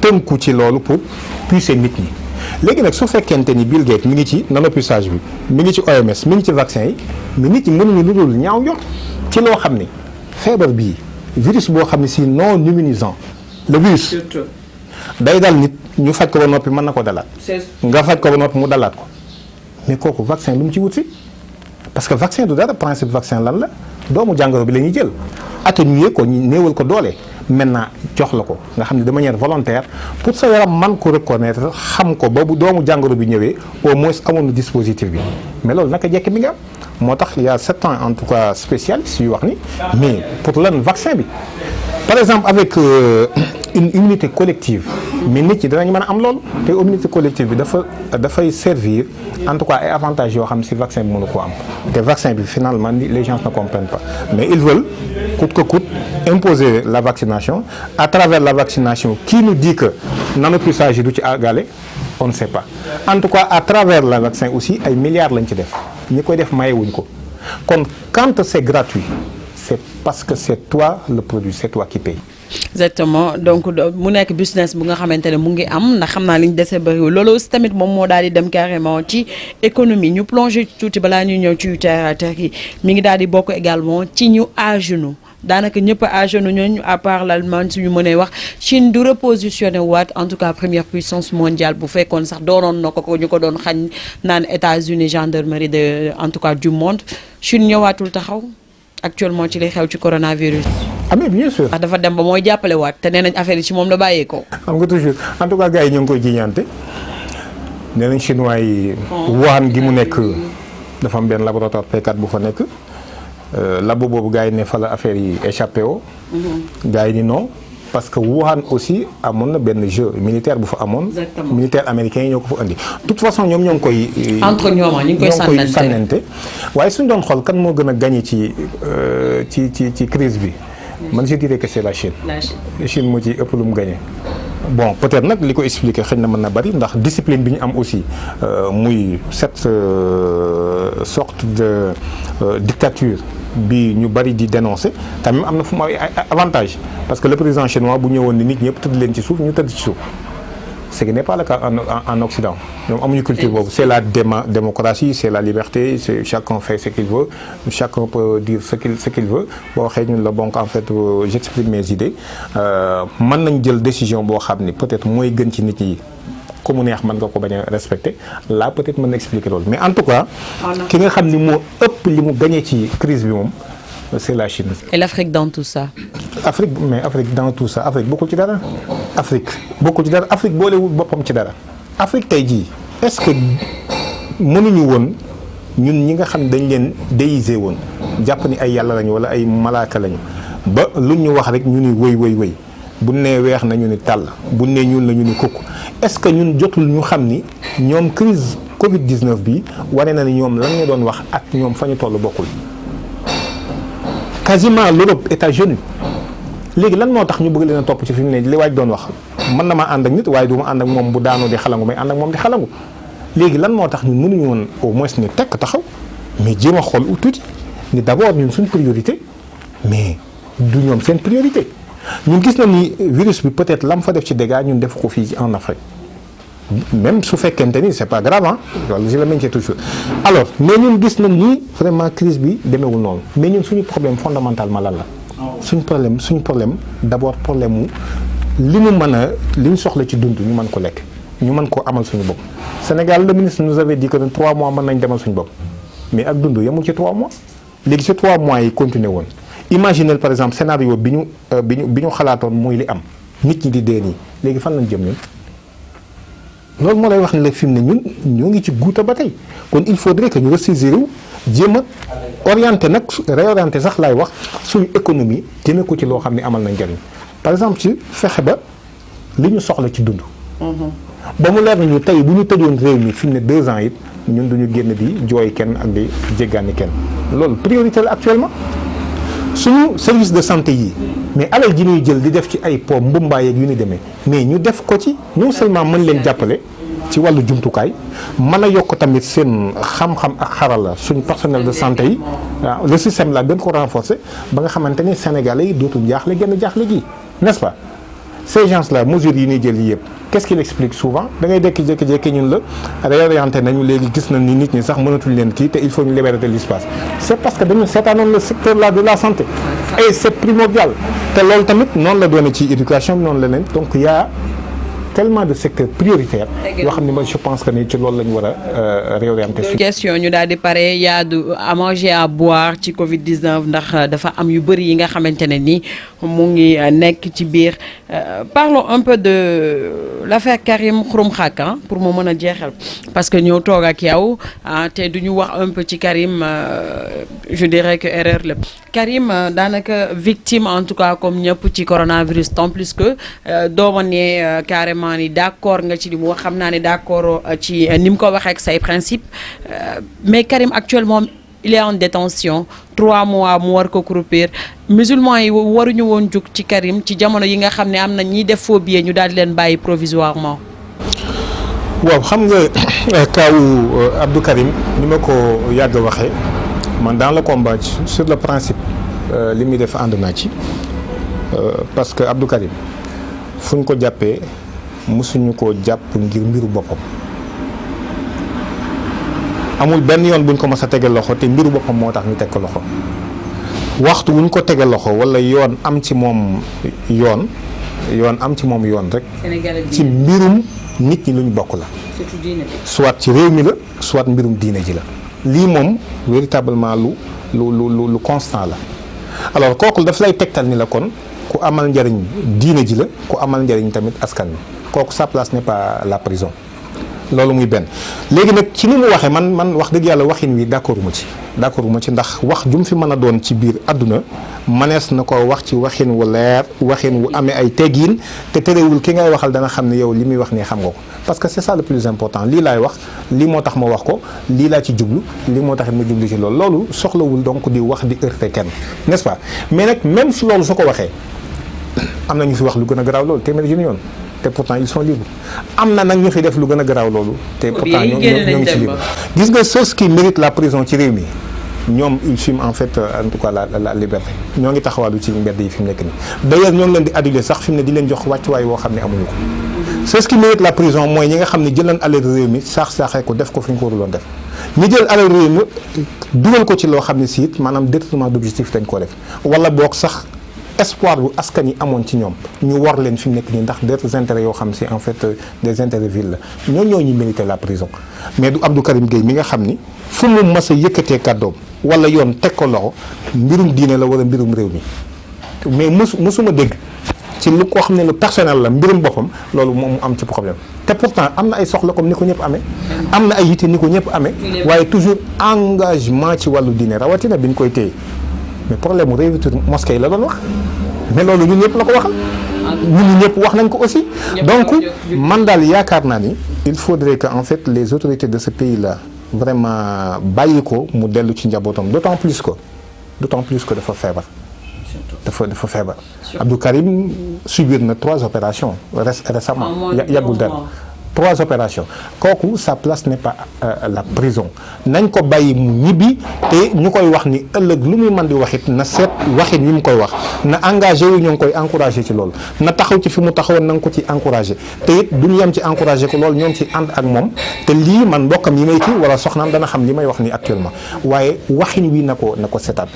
tënku ci loolu pour puiser nit ñi. léegi nag su fekkente ni Bill Gates mi ngi ci nanopuçage bi mi ngi ci OMS mi ngi ci vaccin yi mais nit ñi mënuñu lu dul ñaaw njort ci loo xam ni feebar bii virus boo xam ne si non immunisant le virus day dal nit ñu faj ko ba noppi mën na ko dalaat nga faj ko ba noppi mu dalaat ko mais kooku vaccin lu mu ci wut si parce que vaccin du dara principe vaccin lan la doomu jàngoro bi la ñuy jël atténuer ko ñu néewal ko doole maintenant jox la ko nga xam ne de manière volontaire pour sa yaram man ko reconnaître xam ko ba bu doomu jàngoro bi ñëwee au moins amoon na dispositif bi mais loolu naka jekk mi nga am moo tax il y a 7 ans en tout cas spécialistes yu wax ni mais pour lan vaccin bi par exemple avec une immunité collective mais nit ñi danañ mën a am loolu te immunité collective bi dafay servir en tout cas ay avantages yoo xam ne si vaccin bi mënu ko am te vaccin bi finalement les gens ne comprennent pas mais ils veulent coûte que coûte imposer la vaccination. À travers la vaccination, qui nous dit que nanopuçage du ci àggale on ne sait pas. En tout cas à travers le vaccin aussi ay milliards lañ ci def ñi koy def mayewuñ ko kon quand c'est gratuit c'est parce que c'est toi le produit, c'est toi qui paye. exactement donc mu nekk business bu nga xamante ne mu ngi am ndax xam naa li ñu dese bëriwul loolu aussi tamit moom moo daal di dem carrément ci économie ñu plongé tuuti balaa ñu ñëw ci terre à terre yi mi ngi daal di bokk également ci ñu à genoux daanaka ñëpp à genoux ñooñu à part l'Allemagne suñu mënee wax Chine du repositionné waat en tout cas première puissance mondiale bu fekkoon sax doonoon na ko ñu ko doon xañ naan États-Unis gendarmerie de en tout cas du monde Chine ñëwaatul taxaw actuellement ci lay xew ci coronavirus. ah mais bien sûr. ndax dafa dem ba mooy jàppale waat te nee nañ affaire yi ci moom la bàyyeekoo. xam nga toujours en tout cas gars yi ñu ngi koy jiñante nee nañ chinois yi. Wuhan gi mu nekk dafa am benn laboratoire P4 bu fa nekk labo boobu gars yi ne fa la affaire yi échappé woo. gars yi ni non parce que Wuhan aussi amoon na benn jeu militaire bu fa amoon. Exactement. militaire américain yi ñoo ko fa indi. de toute façon ñoom ñoo ngi koy. entre ñoom ñu ngi koy sànnante waaye suñu doon xool kan moo gën a gagné ci crise bi. man je dirais que c'est la Chine. Chine moo ci ëpp lu mu gagné. bon peut-être nag li ko expliqué xëy na mën na bari ndax discipline bi ñu am aussi muy cette sorte de dictature bi ñu bari di dénoncer quand même am na fu mu ay avantage parce que le président chinois bu ñëwoon ni nit ñëpp tëdd leen ci suuf ñu tëdd ci suuf ce qui n'est pas le cas en Occident ñoom amuñu culture boobu c'est la démocratie c'est la liberté c'est chacun fait ce qu'il veut chacun peut dire ce qu'il veut boo waxee ñun la donc en fait j'exprime mes idées mën nañ jël décision boo xam ni peut-être mooy gën ci nit ñi ku mu neex mën nga ko bañ a respecter là peut-être mën na expliquer loolu mais en tout cas ki nga xam ni moo ëpp li mu gagné ci crise bi moom c'est la Chine. Et l'Afrique dans tout ça. Afrique dans tout ça Afrique bokkul ci dara. Afrique bokkul ci dara Afrique boolewul boppam ci dara. Afrique tey jii est-ce que mënuñu woon ñun ñi nga xam dañ leen déguisé woon jàpp ni ay yàlla lañu wala ay malaaka lañu ba lu ñu wax rek ñu ni wëy bu nee weex na ñu ni tàll bu nee ñuul na ñu ni kukk est-ce que ñun jotul ñu xam ni ñoom crise Covid-19 bi wane na ni ñoom lan ñu doon wax ak ñoom fa ñu toll bokkul. quasiment l'Europe est à genoux léegi lan moo tax ñu bëgg leen a topp ci fi mu ne li waaj doon wax mën na maa ànd ak nit waaye du ma ànd ak moom bu daanoo di xalangu may ànd ak moom di xalangu léegi lan moo tax ñun mënuñu woon au moins ni tekk taxaw mais jéem a xool tuuti ni d'abord ñun suñ priorité mais du ñoom seen priorité ñun gis na ni virus bi peut-être lam fa def ci dégâts ñun def ko fii en Afrique même su fekkente ni c'est pas grave ah loolu je le maintiens toujours alors mais ñun gis nañ ni vraiment crise bi demeewul noonu mais ñun suñu problème fondamentalement lan la suñu problème d'abord problème mu li ñu soxla ci dund ñu mën ko lekk ñu mën ko amal suñu bopp Sénégal le ministre nous avait dit que 3 mois mën nañ demal suñu bopp mais ak dund yemul ci 3 mois léegi ci 3 mois yi continuer woon imaginez par exemple scénario bi ñu xalaatoon muy li am nit ñi di dee nii léegi fan lañ jëm ñun loolu moo lay wax ne la fi mu ne ñun ñoo ngi ci guuta ba tey kon il faudrait que ñu ressaisir wu jéem a orienter nag réorienter sax laay wax suñu économie jëmee ko ci loo xam ne amal na njariñ par exemple ci fexe ba li ñu soxla ci dund. ba mu leer nañu tey bu ñu tëjoon réew mi fi mu ne 2 ans it ñun duñu génn di jooy kenn ak di jéggaani kenn loolu priorité la actuellement suñu service de santé yi mais alal ji ñuy jël di def ci ay po mbumbaay ak yu ni demee mais ñu def ko ci non seulement mën leen jàppale ci wàllu jumtukaay mën a yokk tamit seen xam-xam ak xarala suñu personnel de santé yi waaw le système là gën ko renforcer ba nga xamante ni Sénégalais yi dootul jaaxle gën a jaaxle ji n'est-ce pas ces gens là mesures yi ñuy jël yi yëpp qu'est-ce qu'il explique souvent da ngay dekki jékki-jékki ñun la réorienté nañu léegi gis nañ ni nit ñi sax mënatuñ leen kii te il faut ñu libérer de l'espace c'est parce que dañu seetaanoon le secteur là de la santé et c'est primordial te loolu tamit noonu la doone ci éducation bi noonu la leen donc y a tellement de secteurs prioritaires yoo xam ne man je pense que ni ci loolu la ñu war a réorienter. question ñu daal di pare yaa du à manger à boire ci Covid 19 ndax dafa am yu bëri yi nga xamante ne ni mu ngi nekk ci biir parlons un peu de l'affaire Karim Xurum Xaq pour mu mën a jeexal parce que ñoo toog ak yow te du ñu wax un peu ci Karim je dirais que erreur la Karim daanaka victime en tout cas comme ñëpp ci coronavirus tant plus que dooma ne carrément ni d'accord nga ci li mu wax xam naa ne d'accord ci ni mu ko waxee ak say principe mais Karim actuellement il est en détention 3 mois mu war ko croupir musulmans yi waruñu woon jug ci Karim ci jamono yi nga xam ne am na ñiy def faux billets ñu daal di leen bàyyi provisoirement. waaw xam nga kaawu Abdou Karim ni ma ko yàgg waxee man dans le combat sur le principe li muy def ànd naa ci parce que Abdou Karim fu ñu ko jàppee mësuñu koo jàpp ngir mbiru boppam amul benn yoon buñ ko mës a tege loxo te mbiru boppam moo tax ñu teg ko loxo waxtu wuñ ko tege loxo wala yoon am ci moom yoon am ci moom yoon rek ci mbirum nit ñi lu ñu bokk la soit ci réew mi la soit mbirum diine ji la lii moom véritablement lu constant la alors kooku daf lay tegtal ni la kon ku amal njariñ diine ji la ku amal njariñ tamit askan wi kooku sa place n'est pas la prison loolu muy benn. léegi nag ci ni mu waxee man wax dëgg yàlla waxin wi d'accord ma ci ndax wax ju mu fi mën a doon ci biir àdduna manees na ko wax ci waxin wu leer waxin wu amee ay teggiin te terewul ki ngay waxal dana xam ne yow li muy wax nii xam nga ko parce que c'est ça le plus important lii laay wax lii moo tax ma wax ko lii laa ci jublu lii moo tax ma jublu ci loolu soxlawul donc di wax di heurter kenn n'est-ce pas mais nag même su loolu su ko waxee am na ñu fi wax lu gën a garaaw loolu téeméeri junni yoon te pourtant ils sont libres am na nag ñu fi def lu gën a garaaw loolu te pourtant ñoo ngi ci libre gis nga ceux qui méritent la prison ci réew mi ñoom ils fument en fait en tout cas la liberté ñoo ngi taxawaalu ci mbedd yi fi mu nekk nii d'ailleurs ñoo ngi leen di aduler sax fi mu ne di leen jox wàccuwaay woo xam ne amuñu ko ceux qui méritent la prison mooy ñi nga xam ne jëlan alal réew mi saaxee ko def ko fi ñu ko waruloon def ñi jël alal réew mi dugal ko ci loo xam ne si it maanaam détournement d'objectif dañ koo def wala boog sax espoir bu askan yi amoon ci ñoom ñu war leen fi mu nekk nii ndax des intérêts yoo xam si en fait des intérêts vils la ñoo ñu mérité la prison mais du Abdou Karim Gueye mi nga xam ni fu mu mas a yëkkatee kàddoom wala yoon teg ko loxo mbirum diine la wala mbirum réew mi mais mësuma dégg ci lu ko xam ne lu personnel la mbirum boppam loolu moom mu am ci problème te pourtant am na ay soxla comme ni ko ñëpp amee am na ay yitte ni ko ñëpp amee waaye toujours engagement ci wàllu diine rawatina bi ñu koy téye mais problème mu réouverture mosquée yi la doon wax mais loolu ñun ñëpp la ko waxal ñun ñëpp wax nañ ko aussi donc man daal yaakaar naa ni il faudrait que en fait les autorités de ce pays là vraiment bàyyi ko mu dellu ci njabootam d'autant plus que dafa feebar dafa feebar Abdou Karim subir na 3 opérations récemment yàggul dara 3 opérations kooku sa place n'est pas la prison nañ ko bàyyi mu ñibbi te ñu koy wax ni ëllëg lu muy mën di wax it na seet waxin wi mu koy wax na engagé wu ñoo ngi koy encouragé ci loolu na taxaw ci fi mu taxawoon na nga ko ci encouragé te it du ñu yem ci encouragé ko loolu ñoo ngi ci ànd ak moom te lii man mbokkam yi may kii wala soxnaam dana xam li may wax ni actuellement waaye waxin wi na ko seetaat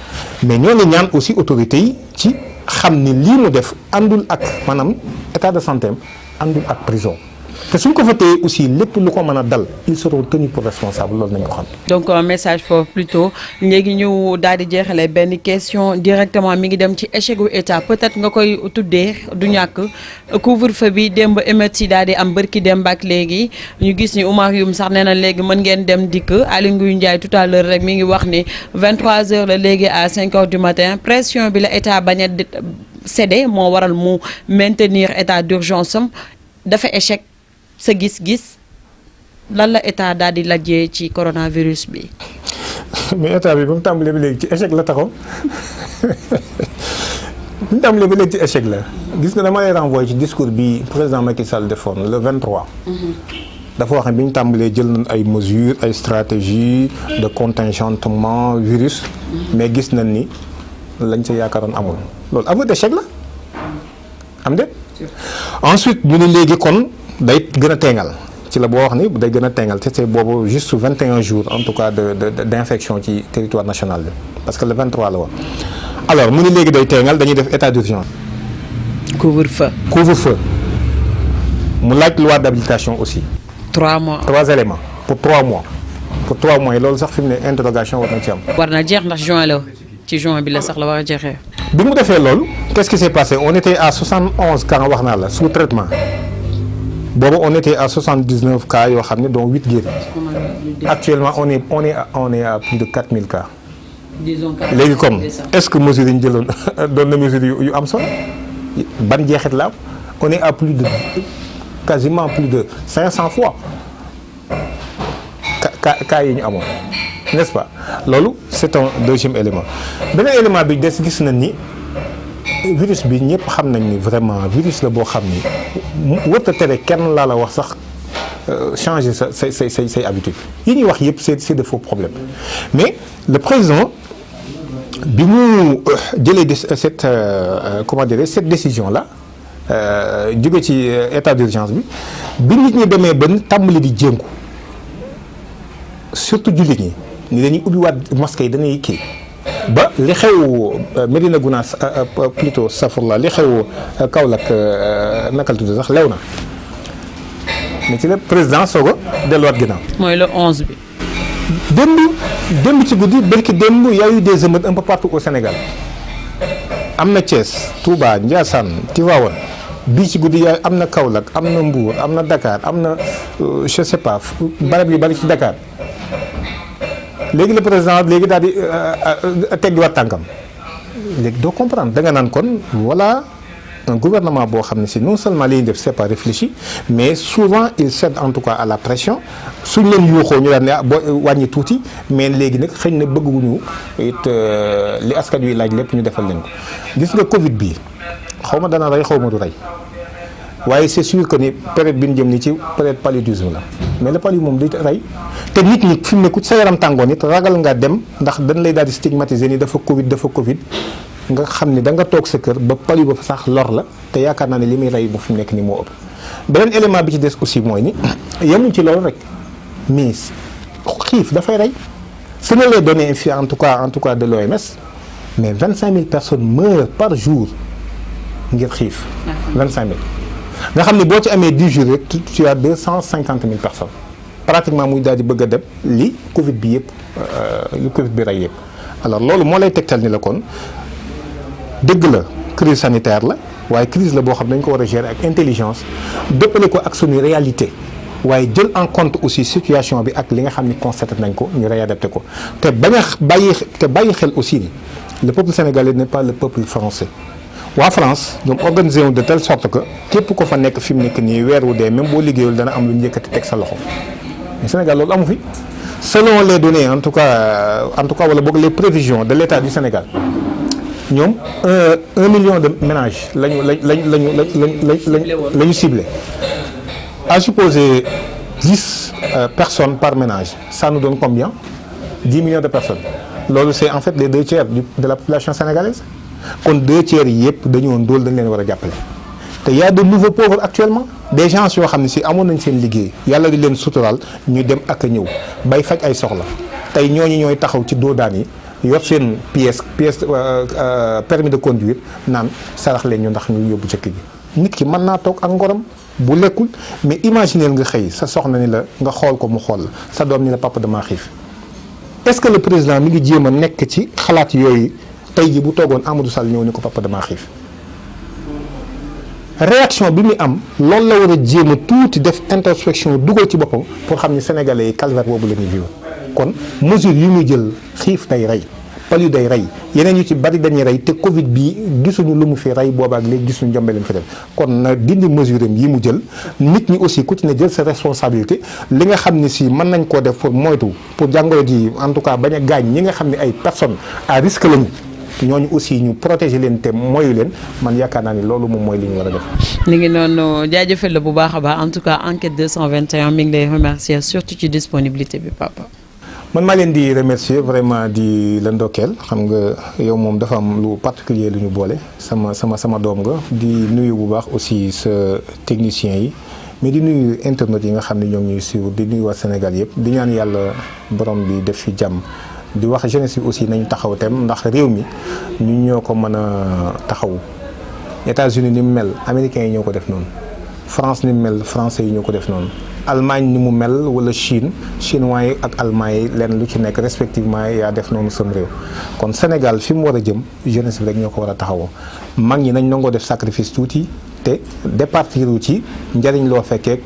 mais ñoo ngi ñaan aussi autorités yi ci xam ni lii mu def àndul ak maanaam état de santé am àndul ak prison te suñ ko fa téye aussi lépp lu ko mën a dal ils seront tenus pour responsable loolu nañ ko xam. donc un message foofu plutôt léegi ñu daal di jeexale benn question directement mi ngi dem ci échec gu état peut-être nga koy tuddee du ñàkk couvre-feu bi démb émeutes yi daal di am bërki démb ak léegi ñu gis ni Oumar Youm sax nee na léegi mën ngeen dem dikk Aly Ngouille Ndiaye tout à l'heure rek mi ngi wax ni 23h la léegi à 5h du matin pression bi la état bañ a cédé moo waral mu maintenir état d'urgence am dafa échec. sa gis-gis lan la état daal di lajjee ci coronavirus bi. mais état bi ba mu tàmbalee ba léegi ci échec la taxaw bu ñu tàmbalee ba léegi ci échec la gis nga dama lay renvoyer ci discours bi président Macky Sall defoon le 23. dafa wax ne bi ñu tàmbalee jël nañ ay mesures ay stratégies de contingentement virus. mais gis nañ ni lañ sa yaakaaroon amul loolu aveu d'échec la am de. ensuite ñu ne léegi kon. day gën a teengal ci la boo wax ni day gën a teengal te c'est boobu juste 21 jours en tout cas d'infection ci territoire national bi parce que le 23 la woon alors mu ni léegi day teengal dañuy def état d'urgence. couvre-feu mu laaj loi d'habilitation aussi. 3 mois 3 éléments pour 3 mois pour 3 mois yi loolu sax fi mu ne interrogation war na ci am. war na jeex ndax juin la ci juin bi la sax la war a jeexee. bi mu defee loolu qu'est-ce qui s'est passé on était à 71 cas wax naa la sous traitement. boobu on était à 79 cas yoo xam ne dont 8 guéris. actuellement on est à plus de 4000 cas. léegi comme est-ce que mesures yi ñu jëloon doon na mesures yu am solo ban jeexit la am on est à plus de quasiment plus de 500 fois cas yi ñu amoon n'est-ce pas loolu c'est un deuxième élément beneen élément bi des gis nañ ni. virus bi ñëpp xam nañ ni vraiment virus la boo xam ni warta tere kenn laa la wax sax changer say habitudes yi ñuy wax yëpp c'est de faux problèmes mais le président bi mu jëlee cette comment dire cette décision là jóge ci état d'urgence bi nit ñi demee ba tàmbali di jéngu surtout jullit ñi ni dañuy ubbiwaat mosquée yi dañuy kii ba li xew Medina Gounass plutôt safurla li xew Kaolack nakal tudd sax lew na mais ci la président soog a delluwaat ginnaaw. mooy le 11 bi. démb ci guddi bërki démb y a eu des émeutes un peu partout au Sénégal am na Thiès Touba Ndiassane Tivaouane bii ci guddi yaay am na Kaolack am na Mbour am na Dakar am na je sais pas barab yu bari ci Dakar léegi le président léegi daal di teggiwaat tànkam léegi doo comprendre da nga naan kon voilà un gouvernement boo xam ne si non seulement li ñuy def c'est pas réfléchi mais souvent il cède en tout cas à la pression suñ leen yuuxoo ñu daan ne boo wàññi tuuti mais léegi nag xëy na bëgguñu it li askan wi laaj lépp ñu defal leen ko gis nga Covid bii xaw ma dana rey xaw ma du rey waaye c'est sûr que ni période bi ñu jëm ni ci période paludisme la mais le palu moom day rey te nit ñi fi mu ne ku sa yaram tàngoon nit ragal nga dem ndax dañ lay daal di stigmatiser ni dafa Covid nga xam ne da nga toog sa kër ba palu ba sax lor la te yaakaar naa ne li muy rey bu fi mu nekk ni moo ëpp. beneen élément bi ci des aussi mooy ni yemuñ ci loolu rek mais xiif dafay rey selon les données fi en tout cas de l'OMS mais 25000 personnes meurent par jour ngir xiif. 25000 nga xam ne boo ci amee 10 jours rek tu as 250 000 personnes pratiquement muy daal di bëgg a dem li Covid bi yëpp li Covid bi rey yëpp. alors loolu moo lay tegtal ni la kon dëgg la crise sanitaire la waaye crise la boo xam ne dañ ko war a gérer ak intelligence dëppale ko ak suñu réalité waaye jël en compte aussi situation bi ak li nga xam ni constaté nañ ko ñu réadapté ko te bañ a bàyyi xel aussi ni le peuple sénégalais n'est pas le peuple français. waa France ñoom organisé wu de telle sorte que képp ko fa nekk fi mu nekk nii weer wu dee même boo liggéeyul dana am lu ñu yëkkati teg sa loxo mais Sénégal loolu amu fi selon les données en tout cas wala boog les prévisions de l'État du Sénégal ñoom 1 million de ménages lañu ciblé à supposer 10 personnes par ménage ça nous donne combien 10 millions de personnes loolu c'est en fait les 2 tiers de la population sénégalaise kon 2 tiers yi yëpp dañoo ndóol dañ leen war a jàppale te y a de nouveaux pauvres actuellement des gens yoo xam ne si amoon nañ seen liggéey yàlla di leen suturaal ñu dem ak a ñëw bay faj ay soxla tey ñooñu ñooy taxaw ci doodaan yi yor seen pièce permis de conduire naan sarax leen ñu ndax ñu yóbbu ca kii gi nit ki mën naa toog ak ngoram bu lekkul mais imaginer nga xëy sa soxna ni la nga xool ko mu xool la sa doom ni la papa damaa xiif est-ce que le président mi ngi jéem a nekk ci xalaat yooyu tey ji bu toogoon Amadou Sall ñëw ni ko papa damaa xiif réaction bi muy am loolu la war a jéem a tuuti def introspection dugal ci boppam pour xam ni sénégalais yi calvaire boobu la ñuy vivre kon mesure yi muy jël xiif day rey palu day rey yeneen yu ci bari dañuy rey te Covid bi gisuñu lu mu fi rey boobaak léegi gisuñu njombe lim fi def kon na dindi mesure yi mu jël nit ñi aussi ku ci ne jël sa responsabilité li nga xam ne si mën nañ koo def pour moytu pour jàngoro ji en tout cas bañ a gaañ ñi nga xam ne ay personnes à risque lañu ñooñu aussi ñu protéger leen te moyu leen man yaakaar naa ni loolu moom mooy li ñu war a def. li ngi noonu jaajëfal la bu baax a baax en tout cas enquête 221 mi ngi lay remercier surtout ci disponibilité bi papa. man maa leen di remercier vraiment di la ndokkeel xam nga yow moom dafa am lu particulier lu ñu boole sama doom nga di nuyu bu baax aussi sa techniciens yi mais di nuyu internautes yi nga xam ne ñoom ñuy suivre di nuyu waa Sénégal yëpp di ñaan yàlla borom bi def fi jàmm. di wax jeunesse bi aussi nañu taxaw tem ndax réew mi ñu ñoo ko mën a taxaw États-Unis ni mu mel américains yi ñoo ko def noonu France ni mu mel français yi ñoo ko def noonu Allemagne ni mu mel wala Chine chinois yi ak allemand yi lenn lu ci nekk respectivement yaa def noonu sam réew kon Sénégal fi mu war a jëm jeunesse bi rek ñoo ko war a taxawoo mag ñi nañ nangoo def sacrifice tuuti te départir wu ci njariñ loo fekkee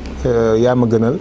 yaa ma gënal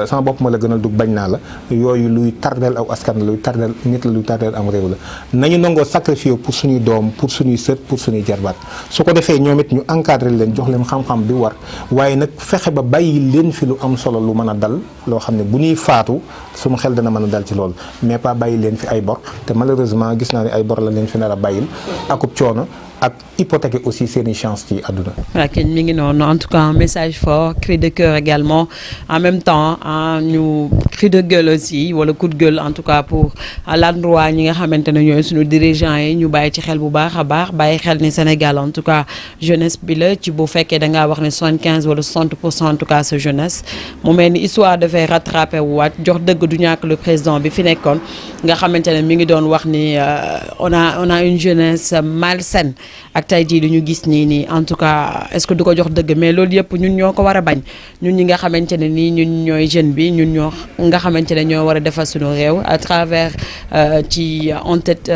sama bopp ma la gënal dug bañ naa la yooyu luy tardeel aw askan la luy tardeel nit la luy tardeel am réew la nañu nangoo sacrifier pour suñuy doom pour suñuy sët pour suñuy jarbaat su ko defee ñoom it ñu encadrer leen jox leen xam-xam bi war waaye nag fexe ba bàyyi leen fi lu am solo lu mën a dal loo xam ne bu ñuy faatu suñu xel dana mën a dal ci loolu mais pas bàyyi leen fi ay bor te malheureusement gis naa ne ay bor la leen fi nar a bàyyil akub coono ak hypothéquer aussi seeni chance ci àdduna. voilà kenn mi ngi noonu en tout cas un message fort cri de cœur également en même temps ñu cri de gueule aussi wala coup de gueule en tout cas pour à l'endroit ñi nga xamante ne ñooy suñu dirigeants yi ñu bàyyi ci xel bu baax a baax bàyyi xel ni Sénégal en tout cas jeunesse bi la ci bu fekkee da ngaa wax ne 75 wala 60% en tout cas sa jeunesse mu mel ni histoire dafay rattraper waat jox dëgg du ñàkk le président bi fi nekkoon nga xamante ne mi ngi doon wax ni on a une jeunesse malsaine. ak tey jii li ñu gis nii en tout cas est-ce que du ko jox dëgg mais loolu yëpp ñun ñoo ko war a bañ ñun ñi nga xamante ne nii ñun ñooy jeune bi ñun ñoo nga xamante ne ñoo war a defar suñu réew à travers ci en tête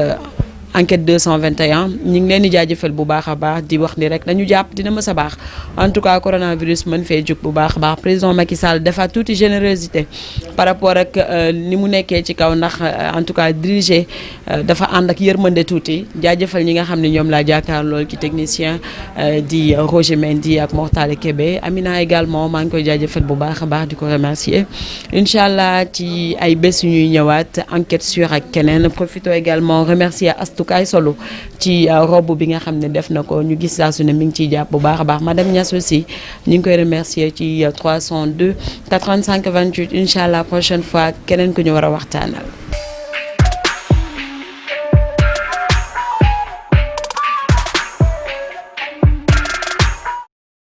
enquête 221 ñu ngi leen di jaajëfal bu baax a baax di wax ni rek nañu jàpp dina mës a baax en tout cas coronavirus mën fee jóg bu baax a baax président Macky Sall dafa tuuti générosité par rapport ak ni mu nekkee ci kaw ndax en tout cas dirigé dafa ànd ak yërmande tuuti jaajëfal ñi nga xam ne ñoom laa jàkkaar lool ci technicien di Roger Mendy ak Mortale Kébé Amina également maa ngi koy jaajëfal bu baax a baax di ko remercier incha allah ci ay bés yu ñuy ñëwaat enquête sur ak keneen profito également remercier Astukaay Solo ci robe bi nga xam ne def na ko ñu gis saa su ne mi ngi ciy jàpp bu baax a baax madame Niass aussi ñu ngi koy remercier ci 302 85 28 incha allah prochaine fois keneen ku ñu war a waxtaanal.